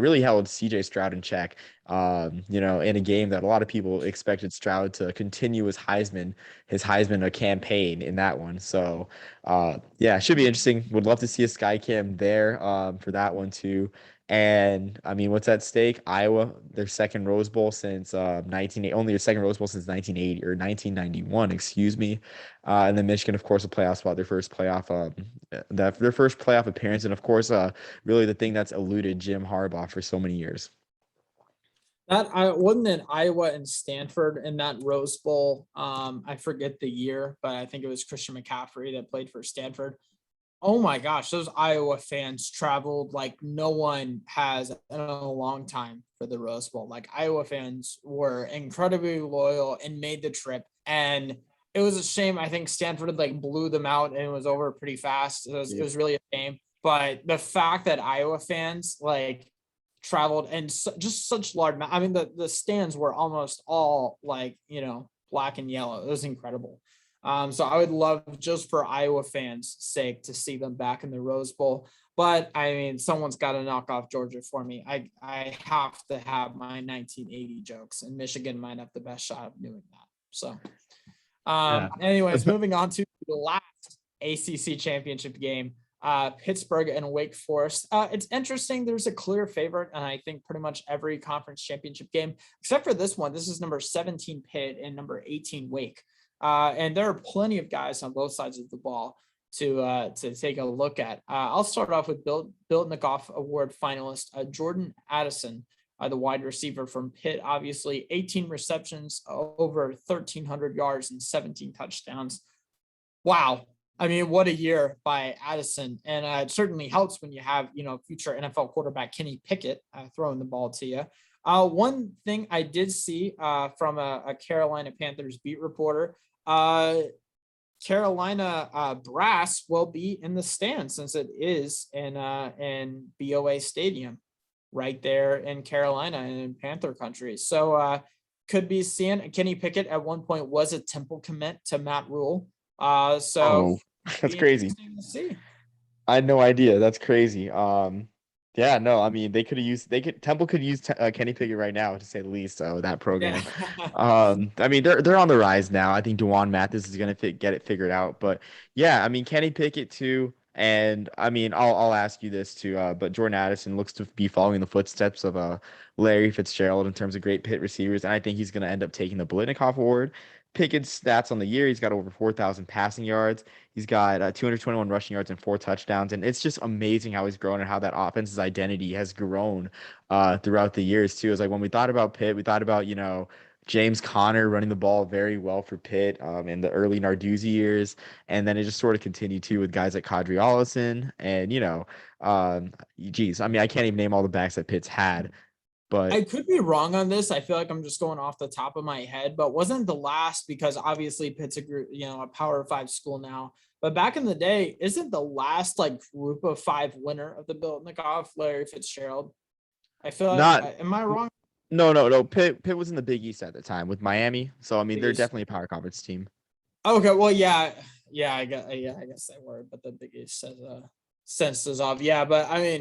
really held CJ Stroud in check. In a game that a lot of people expected Stroud to continue his Heisman campaign in that one. So yeah, it should be interesting. Would love to see a Skycam there for that one too. And I mean, what's at stake? Iowa, their second Rose Bowl since 1980 or 1991, excuse me. And then Michigan, of course, a playoff spot, their first playoff appearance, and of course, really the thing that's eluded Jim Harbaugh for so many years. That wasn't in Iowa and Stanford in that Rose Bowl. I forget the year, but I think it was Christian McCaffrey that played for Stanford. Oh my gosh, those Iowa fans traveled like no one has in a long time for the Rose Bowl. Like Iowa fans were incredibly loyal and made the trip. And it was a shame. I think Stanford blew them out and it was over pretty fast. It was really a shame. But the fact that Iowa fans traveled and just such large, I mean, the stands were almost all black and yellow. It was incredible. So I would love, just for Iowa fans' sake, to see them back in the Rose Bowl. But I mean, someone's got to knock off Georgia for me. I have to have my 1980 jokes, and Michigan might have the best shot of doing that. So, Yeah. anyways, moving on to the last ACC championship game, Pittsburgh and Wake Forest. It's interesting. There's a clear favorite, and I think pretty much every conference championship game, except for this one. This is number 17 Pitt and number 18 Wake. And there are plenty of guys on both sides of the ball to take a look at. I'll start off with Bill Nichoff Award finalist Jordan Addison, the wide receiver from Pitt. Obviously, 18 receptions, over 1,300 yards, and 17 touchdowns. Wow. I mean, what a year by Addison. And it certainly helps when you have, future NFL quarterback Kenny Pickett throwing the ball to you. One thing I did see from a Carolina Panthers beat reporter, Carolina brass will be in the stands, since it is in BOA Stadium right there in Carolina and in Panther country. So could be seeing Kenny Pickett at one point was a Temple commit to Matt Rule. That's crazy. To see. I had no idea. That's crazy. Yeah, no, I mean, Temple could use Kenny Pickett right now, to say the least. So that program, Yeah. I mean, they're on the rise now. I think DeJuan Mathis is gonna get it figured out. But yeah, I mean, Kenny Pickett too. And I mean, I'll ask you this too. But Jordan Addison looks to be following the footsteps of Larry Fitzgerald in terms of great Pitt receivers, and I think he's gonna end up taking the Biletnikoff Award. Pickett's stats on the year: he's got over 4,000 passing yards. He's got 221 rushing yards and 4 touchdowns. And it's just amazing how he's grown and how that offense's identity has grown throughout the years, too. It's like when we thought about Pitt, we thought about, James Conner running the ball very well for Pitt in the early Narduzzi years. And then it just sort of continued, too, with guys like Kadri Allison. And, geez, I mean, I can't even name all the backs that Pitt's had. But I could be wrong on this. I feel like I'm just going off the top of my head, but wasn't the last, because obviously Pitt's a Power 5 school now, but back in the day, isn't the last group of 5 winner of the Biletnikoff Larry Fitzgerald? I feel like, am I wrong? No. Pitt was in the Big East at the time with Miami, so I mean they're definitely a power conference team. Okay, well, yeah, I guess they were, but the Big East says senses off. Yeah, but I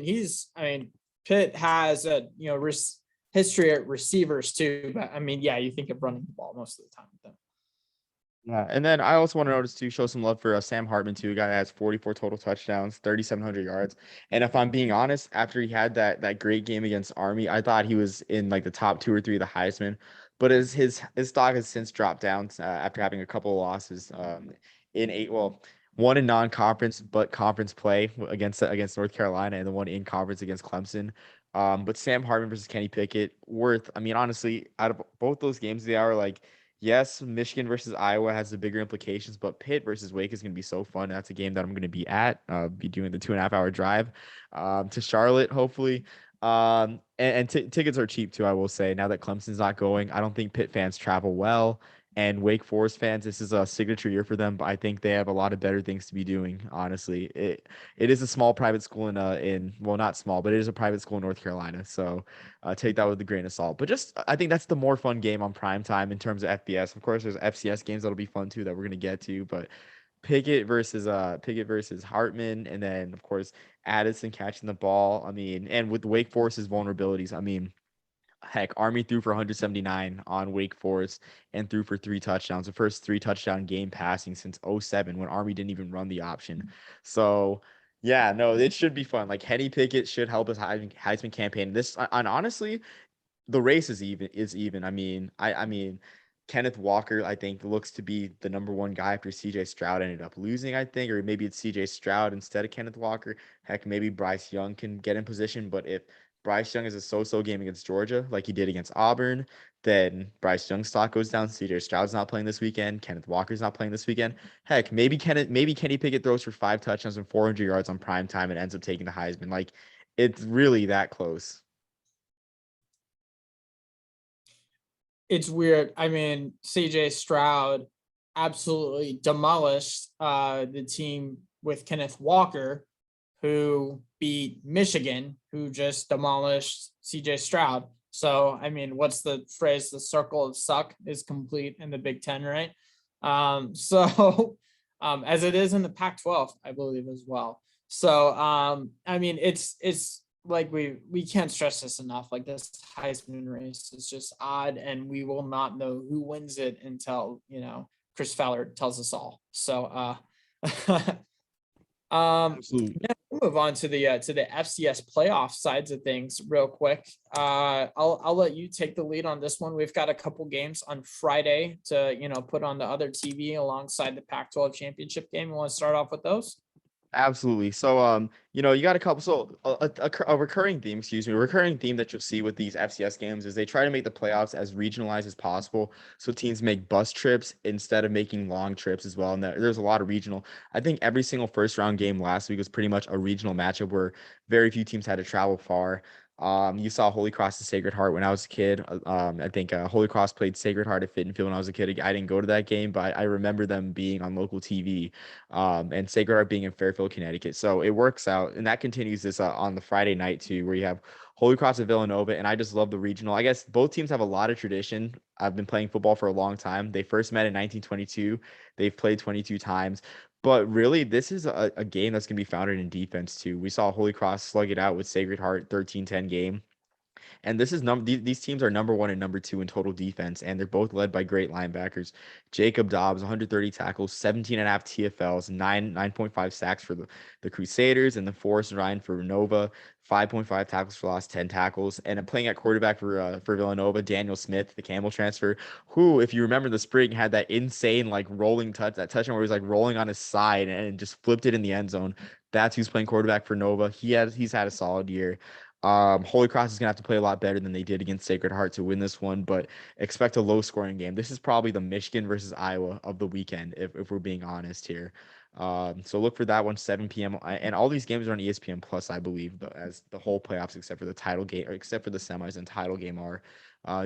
mean, Pitt has a history at receivers too, but I mean, yeah, you think of running the ball most of the time with them. Yeah, and then I also want to notice show some love for Sam Hartman too, a guy that has 44 total touchdowns, 3,700 yards. And if I'm being honest, after he had that great game against Army, I thought he was in the top 2 or 3 of the Heisman. But as his stock has since dropped down after having a couple of losses one in non-conference but conference play against North Carolina, and the one in conference against Clemson. But Sam Hartman versus Kenny Pickett, I mean, honestly, out of both those games, they are yes, Michigan versus Iowa has the bigger implications, but Pitt versus Wake is going to be so fun. That's a game that I'm going to be at, be doing the 2.5-hour drive to Charlotte, hopefully. And tickets are cheap too, I will say. Now that Clemson's not going, I don't think Pitt fans travel well. And Wake Forest fans, this is a signature year for them, but I think they have a lot of better things to be doing. Honestly, it is a small private school not small, but it is a private school in North Carolina. So take that with a grain of salt. But I think that's the more fun game on prime time in terms of FBS. Of course, there's FCS games that'll be fun too that we're gonna get to. But Pickett versus Hartman, and then of course Addison catching the ball. I mean, and with Wake Forest's vulnerabilities, I mean, heck, Army threw for 179 on Wake Forest and threw for 3 touchdowns. The first 3 touchdown game passing since 2007, when Army didn't even run the option. So yeah, no, it should be fun. Kenny Pickett should help his Heisman campaign. And honestly, the race is even. I mean, Kenneth Walker, I think, looks to be the number 1 guy after CJ Stroud ended up losing, I think, or maybe it's CJ Stroud instead of Kenneth Walker. Heck, maybe Bryce Young can get in position, but if Bryce Young is a so-so game against Georgia, like he did against Auburn, then Bryce Young's stock goes down. CJ Stroud's not playing this weekend. Kenneth Walker's not playing this weekend. Heck, maybe Kenny Pickett throws for 5 touchdowns and 400 yards on prime time and ends up taking the Heisman. It's really that close. It's weird. I mean, CJ Stroud absolutely demolished the team with Kenneth Walker, who beat Michigan, who just demolished CJ Stroud. So, I mean, what's the phrase? The circle of suck is complete in the Big Ten, right? So as it is in the Pac-12, I believe as well. So I mean, it's like we can't stress this enough. Like this Heisman race is just odd, and we will not know who wins it until Chris Fowler tells us all. So Absolutely. yeah, we'll move on to the FCS playoff sides of things real quick. I'll let you take the lead on this one. We've got a couple games on Friday to put on the other TV alongside the Pac-12 championship game. You want to start off with those? Absolutely. So, you got a couple. So, a recurring theme, a recurring theme that you'll see with these FCS games is they try to make the playoffs as regionalized as possible. So teams make bus trips instead of making long trips as well. And there's a lot of regional. I think every single first round game last week was pretty much a regional matchup where very few teams had to travel far. You saw Holy Cross and Sacred Heart when I was a kid. I think Holy Cross played Sacred Heart at Fit and Field when I was a kid. I didn't go to that game, but I remember them being on local TV, and Sacred Heart being in Fairfield, Connecticut. So it works out, and that continues this on the Friday night too, where you have Holy Cross and Villanova, and I just love the regional. I guess both teams have a lot of tradition. I've been playing football for a long time. They first met in 1922. They've played 22 times. But really, this is a game that's going to be founded in defense too. We saw Holy Cross slug it out with Sacred Heart 13-10 game. And this is these teams are number one and number two in total defense, and they're both led by great linebackers. Jacob Dobbs, 130 tackles, 17 and a half TFLs, 9.5 sacks for the Crusaders, and then Forrest Ryan for Nova, 5.5 tackles for loss, 10 tackles. And playing at quarterback for Villanova, Daniel Smith, the Campbell transfer, who, if you remember the spring, had that insane rolling that touchdown where he was rolling on his side and just flipped it in the end zone. That's who's playing quarterback for Nova. He's had a solid year. Holy Cross is gonna have to play a lot better than they did against Sacred Heart to win this one, but expect a low scoring game. This is probably the Michigan versus Iowa of the weekend, if we're being honest here. So look for that one, 7 p.m. And all these games are on ESPN Plus, I believe, as the whole playoffs except for the title game, or except for the semis and title game are.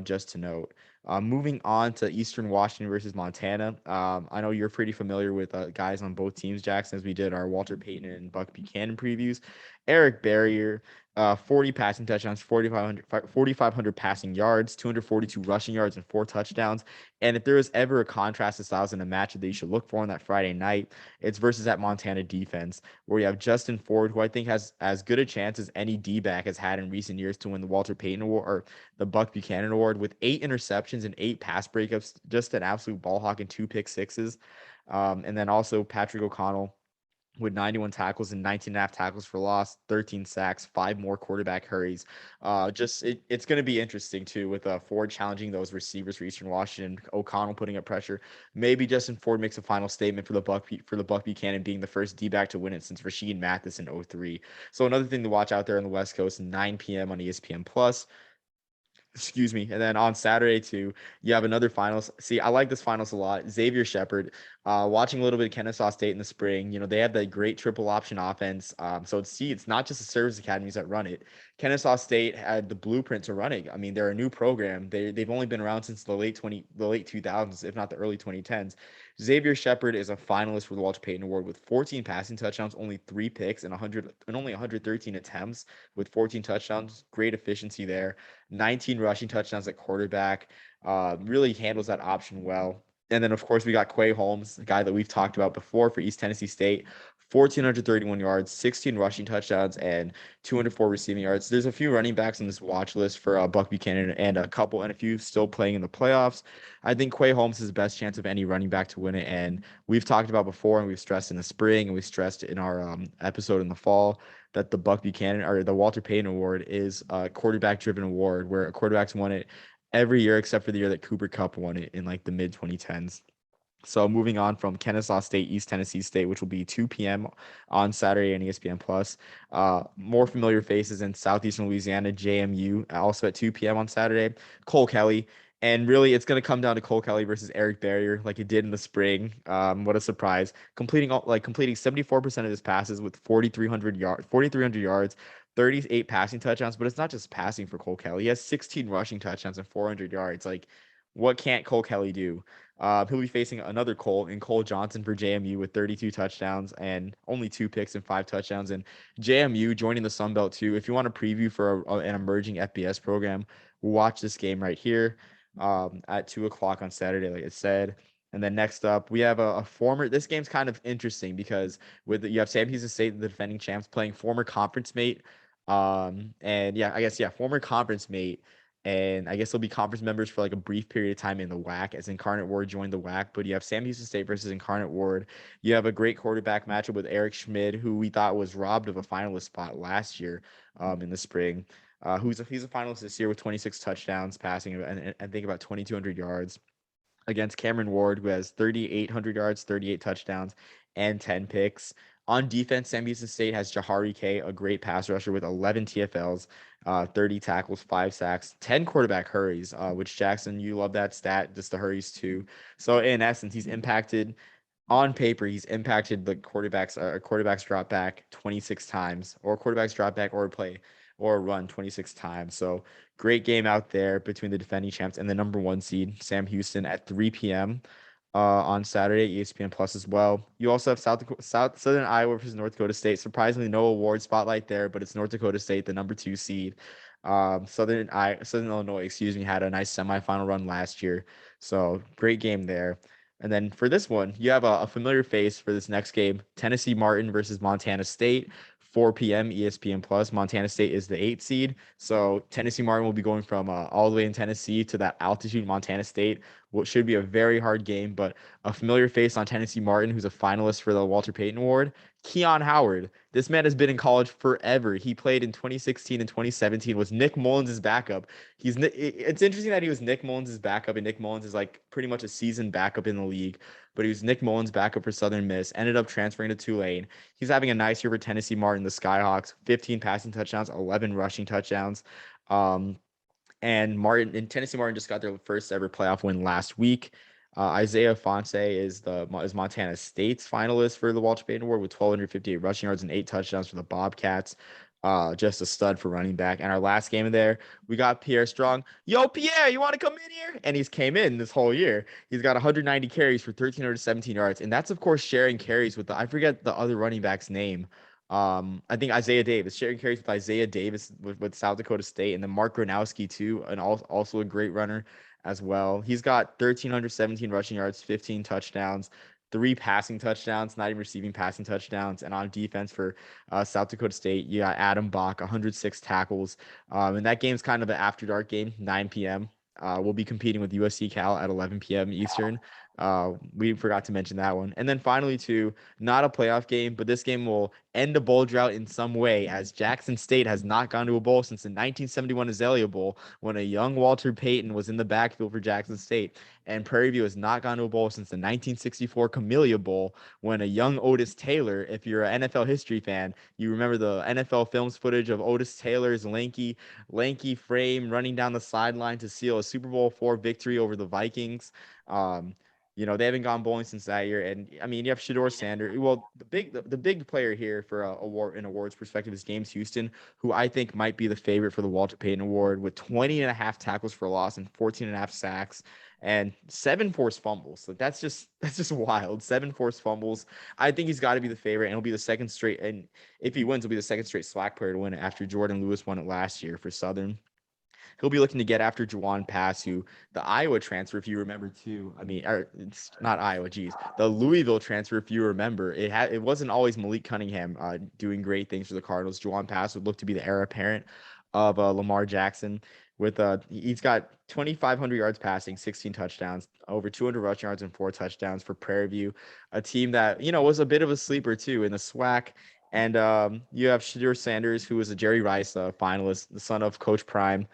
Just to note. Moving on to Eastern Washington versus Montana. I know you're pretty familiar with guys on both teams, Jackson, as we did our Walter Payton and Buck Buchanan previews. Eric Barrier, 40 passing touchdowns, 4,500 passing yards, 242 rushing yards, and 4 touchdowns. And if there is ever a contrast of styles in a match that you should look for on that Friday night, it's versus that Montana defense, where you have Justin Ford, who I think has as good a chance as any D-back has had in recent years to win the Walter Payton Award or the Buck Buchanan Award, with 8 interceptions and 8 pass breakups, just an absolute ball hawk and 2 pick sixes. And then also Patrick O'Connell with 91 tackles and 19 and a half tackles for loss, 13 sacks, 5 more quarterback hurries. It's going to be interesting too, with Ford challenging those receivers for Eastern Washington, O'Connell putting up pressure. Maybe Justin Ford makes a final statement for the Buck Buchanan being the first D-back to win it since Rasheed Mathis in 03. So another thing to watch out there on the West Coast, 9 p.m. on ESPN Plus. Excuse me. And then on Saturday too, you have another finals. See, I like this finals a lot. Xavier Shepard, watching a little bit of Kennesaw State in the spring. They have that great triple option offense. So it's not just the service academies that run it. Kennesaw State had the blueprint to run it. I mean, they're a new program. They've only been around since the late 2000s, if not the early 2010s. Xavier Shepard is a finalist for the Walter Payton Award with 14 passing touchdowns, only 3 picks, and only 113 attempts with 14 touchdowns. Great efficiency there. 19 rushing touchdowns at quarterback. Really handles that option well. And then, of course, we got Quay Holmes, the guy that we've talked about before for East Tennessee State. 1,431 yards, 16 rushing touchdowns, and 204 receiving yards. There's a few running backs on this watch list for Buck Buchanan and a few still playing in the playoffs. I think Quay Holmes is the best chance of any running back to win it. And we've talked about before, and we've stressed in the spring, and we stressed in our episode in the fall, that the Buck Buchanan or the Walter Payton Award is a quarterback-driven award where quarterbacks won it every year except for the year that Cooper Kupp won it in the mid 2010s. So moving on from Kennesaw State, East Tennessee State, which will be 2 p.m. on Saturday on ESPN Plus. More familiar faces in Southeastern Louisiana, JMU, also at 2 p.m. on Saturday. Cole Kelly. And really, it's going to come down to Cole Kelly versus Eric Barrier, like it did in the spring. What a surprise! Completing 74% of his passes with 4,300 yards, 38 passing touchdowns. But it's not just passing for Cole Kelly. He has 16 rushing touchdowns and 400 yards. What can't Cole Kelly do? He'll be facing another Cole Johnson for JMU with 32 touchdowns and only 2 picks and 5 touchdowns. And JMU joining the Sun Belt too. If you want a preview for an emerging FBS program, watch this game right here at 2 o'clock on Saturday, like I said. And then next up, we have a former. This game's kind of interesting because you have Sam Houston State, the defending champs, playing former conference mate. And yeah, I guess former conference mate, and I guess they'll be conference members for like a brief period of time in the WAC as Incarnate Word joined the WAC. But you have Sam Houston State versus Incarnate Word. You have a great quarterback matchup with Eric Schmid, who we thought was robbed of a finalist spot last year, in the spring. He's a finalist this year with 26 touchdowns passing and I think about 2,200 yards against Cameron Ward, who has 3,800 yards, 38 touchdowns, and 10 picks. On defense, Sam Houston State has Jahari K, a great pass rusher with 11 TFLs, 30 tackles, 5 sacks, 10 quarterback hurries, which Jackson, you love that stat, just the hurries too. So in essence, he's impacted on paper, he's impacted the quarterbacks drop back 26 times, or quarterbacks drop back or play or run 26 times. So great game out there between the defending champs and the number 1 seed, Sam Houston, at 3 p.m. On Saturday, ESPN Plus as well. You also have Southern Iowa versus North Dakota State. Surprisingly, no award spotlight there, but it's North Dakota State, the number 2 seed. Southern Illinois, had a nice semifinal run last year. So great game there. And then for this one, you have a familiar face for this next game, Tennessee Martin versus Montana State. 4 p.m. ESPN Plus. Montana State is the 8th seed. So Tennessee Martin will be going from all the way in Tennessee to that altitude, Montana State, what should be a very hard game, but a familiar face on Tennessee Martin, who's a finalist for the Walter Payton Award, Keon Howard. This man has been in college forever. He played in 2016 and 2017, was Nick Mullins' backup. It's interesting that he was Nick Mullins' backup, and Nick Mullins is like pretty much a seasoned backup in the league, but he was Nick Mullins' backup for Southern Miss, ended up transferring to Tulane. He's having a nice year for Tennessee Martin, the Skyhawks, 15 passing touchdowns, 11 rushing touchdowns. And Tennessee Martin just got their first ever playoff win last week. Isaiah Fonte is Montana State's finalist for the Walter Payton Award with 1,258 rushing yards and 8 touchdowns for the Bobcats. Just a stud for running back. And our last game in there, we got Pierre Strong. Yo, Pierre, you want to come in here? And he's came in this whole year. He's got 190 carries for 1,317 yards. And that's, of course, sharing carries with I forget the other running back's name. I think Isaiah Davis, sharing carries with Isaiah Davis with South Dakota State, and then Mark Gronowski too, and also a great runner as well. He's got 1,317 rushing yards, 15 touchdowns, 3 passing touchdowns, not even receiving passing touchdowns. And on defense for South Dakota State, you got Adam Bach, 106 tackles. And that game's kind of an after dark game, 9 p.m. We'll be competing with USC Cal at 11 p.m. Eastern. We forgot to mention that one. And then finally, not a playoff game, but this game will end a bowl drought in some way, as Jackson State has not gone to a bowl since the 1971 Azalea Bowl, when a young Walter Payton was in the backfield for Jackson State. And Prairie View has not gone to a bowl since the 1964 Camellia Bowl, when a young Otis Taylor, if you're an NFL history fan, you remember the NFL films footage of Otis Taylor's lanky frame running down the sideline to seal a Super Bowl IV victory over the Vikings. They haven't gone bowling since that year. And I mean, you have Shedeur Sanders. Well, the big player here for awards perspective is James Houston, who I think might be the favorite for the Walter Payton Award, with 20.5 tackles for loss and 14.5 sacks and 7 forced fumbles. So that's just wild. 7 forced fumbles. I think he's got to be the favorite, and he'll be the second straight. And if he wins, he'll be the second straight SWAC player to win it after Jordan Lewis won it last year for Southern. He'll be looking to get after Juwan Pass, who the Iowa transfer, if you remember too. I mean, it's not Iowa, geez. The Louisville transfer, if you remember, it wasn't always Malik Cunningham doing great things for the Cardinals. Juwan Pass would look to be the heir apparent of Lamar Jackson. He's got 2,500 yards passing, 16 touchdowns, over 200 rushing yards and 4 touchdowns for Prairie View, a team that was a bit of a sleeper too in the SWAC. And you have Shedeur Sanders, who was a Jerry Rice finalist, the son of Coach Prime.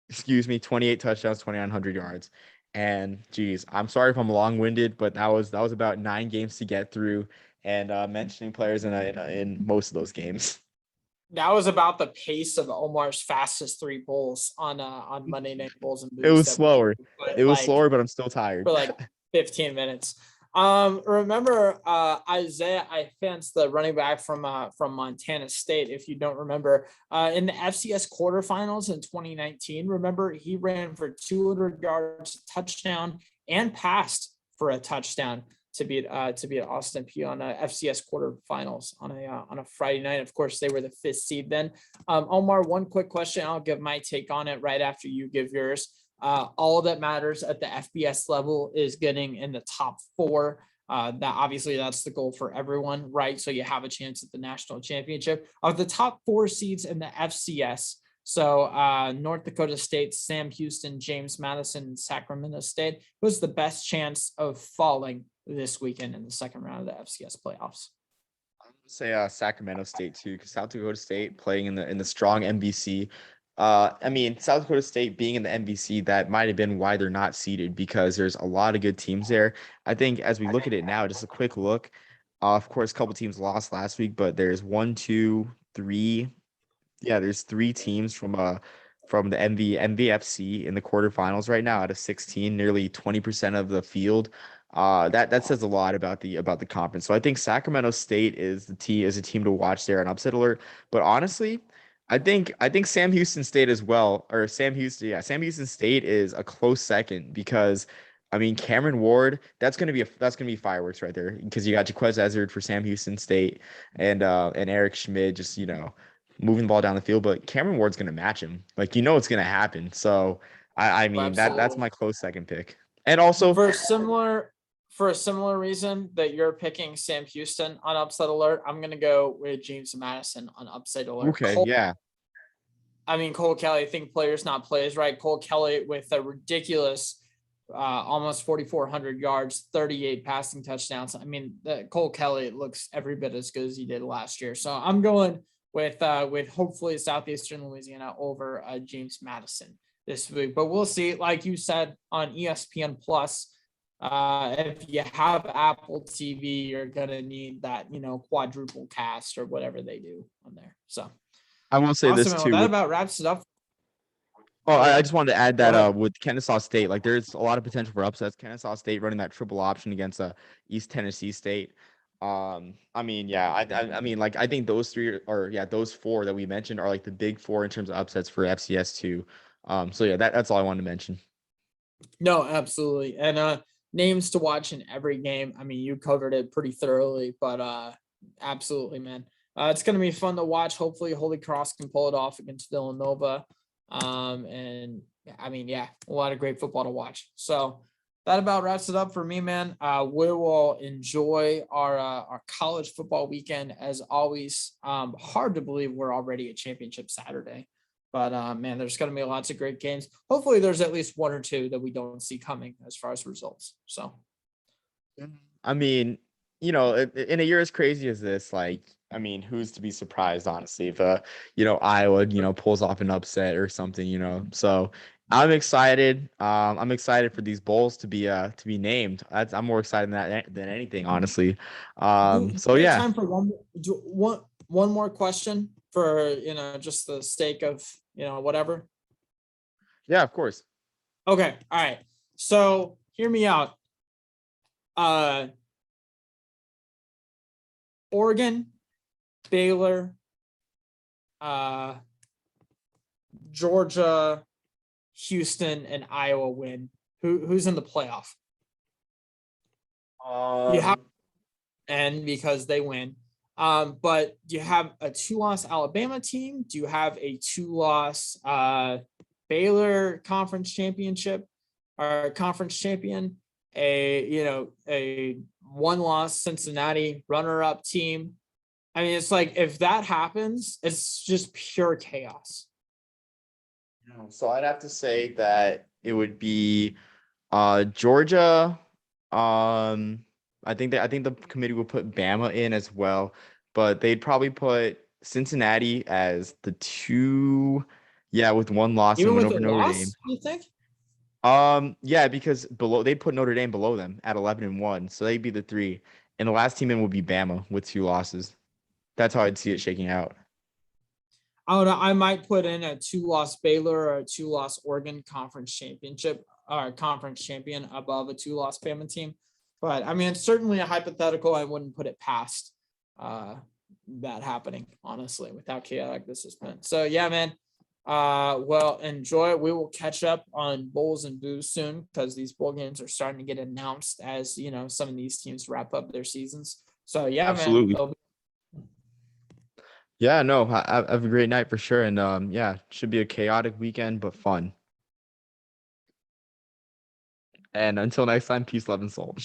28 touchdowns, 2,900 yards. And geez, I'm sorry if I'm long-winded, but that was about 9 games to get through, and mentioning players in most of those games. That was about the pace of Omar's fastest 3 bowls on Monday Night Bowls and Boots. It was slower. But I'm still tired. For like 15 minutes. Remember Isaiah Ifance, the running back from Montana State, if you don't remember, in the FCS quarterfinals in 2019, remember he ran for 200 yards, touchdown, and passed for a touchdown to beat Austin Peay on FCS quarterfinals on a Friday night. Of course, they were the 5th seed then. Omar, one quick question. I'll give my take on it right after you give yours. All that matters at the FBS level is getting in the top 4. That obviously that's the goal for everyone, right? So you have a chance at the national championship. Of the top 4 seeds in the FCS, so North Dakota State, Sam Houston, James Madison, and Sacramento State was the best chance of falling this weekend in the second round of the FCS playoffs. I'm gonna say Sacramento State too, because South Dakota State playing in the strong MVC. I mean, South Dakota State being in the MVC, that might have been why they're not seeded, because there's a lot of good teams there. I think as we look at it now, just a quick look. Of course, a couple teams lost last week, but there's 1, 2, 3. Yeah, there's 3 teams from the MVFC in the quarterfinals right now out of 16, nearly 20% of the field. That says a lot about the conference. So I think Sacramento State is a team to watch there, an upset alert. But honestly, I think Sam Houston State as well, or Sam Houston State is a close second, because I mean Cameron Ward, that's gonna be fireworks right there, because you got Jaquez Ezard for Sam Houston State and Eric Schmid just moving the ball down the field, but Cameron Ward's gonna match him, like it's gonna happen. So I mean that's my close second pick, and also For a similar reason that you're picking Sam Houston on upset alert, I'm going to go with James Madison on upset alert. okay, yeah. Cole Kelly, I think players not plays, right? Cole Kelly with a ridiculous almost 4,400 yards, 38 passing touchdowns. I mean, Cole Kelly looks every bit as good as he did last year. So I'm going with hopefully Southeastern Louisiana over James Madison this week. But we'll see. Like you said on ESPN Plus, if you have Apple TV, you're gonna need that quadruple cast or whatever they do on there. So I will say this too. That about wraps it up. Oh, I just wanted to add that with Kennesaw State, like there's a lot of potential for upsets. Kennesaw State running that triple option against East Tennessee State. I mean, yeah, I mean, like I think those 3 those 4 that we mentioned are like the big 4 in terms of upsets for FCS too. So yeah, that's all I wanted to mention. No, absolutely. And names to watch in every game. I mean, you covered it pretty thoroughly, but absolutely, man. It's going to be fun to watch. Hopefully Holy Cross can pull it off against Villanova. And I mean, yeah, a lot of great football to watch. So that about wraps it up for me, man. We will enjoy our college football weekend as always. Hard to believe we're already at Championship Saturday. But, man, there's going to be lots of great games. Hopefully there's at least 1 or 2 that we don't see coming as far as results. So, I mean, in a year as crazy as this, like, I mean, who's to be surprised, honestly, if, Iowa, pulls off an upset or something, So I'm excited. I'm excited for these bowls to be named. I'm more excited than anything, honestly. So yeah. Time for one more question for, just the sake of, whatever. Yeah, of course. Okay. All right. So hear me out. Oregon, Baylor, Georgia, Houston, and Iowa win. Who's in the playoff? And because they win. But do you have a 2-loss Alabama team? Do you have a 2-loss Baylor conference championship or conference champion? A 1-loss Cincinnati runner-up team? I mean, it's like if that happens, it's just pure chaos. So I'd have to say that it would be Georgia. I think the committee would put Bama in as well, but they'd probably put Cincinnati as the 2, with 1 loss and win over Notre Dame. You think? Yeah, because they put Notre Dame below them at 11-1, so they'd be the 3, and the last team in would be Bama with 2 losses. That's how I'd see it shaking out. I don't know. I might put in a 2-loss Baylor or a 2-loss Oregon conference championship or conference champion above a 2-loss Bama team. But I mean, it's certainly a hypothetical. I wouldn't put it past that happening, honestly, with how chaotic this has been. So yeah, man. Well, enjoy it. We will catch up on bowls and booze soon because these bowl games are starting to get announced as some of these teams wrap up their seasons. So yeah, absolutely, man. Yeah, no, have a great night for sure. And should be a chaotic weekend, but fun. And until next time, peace, love, and soul.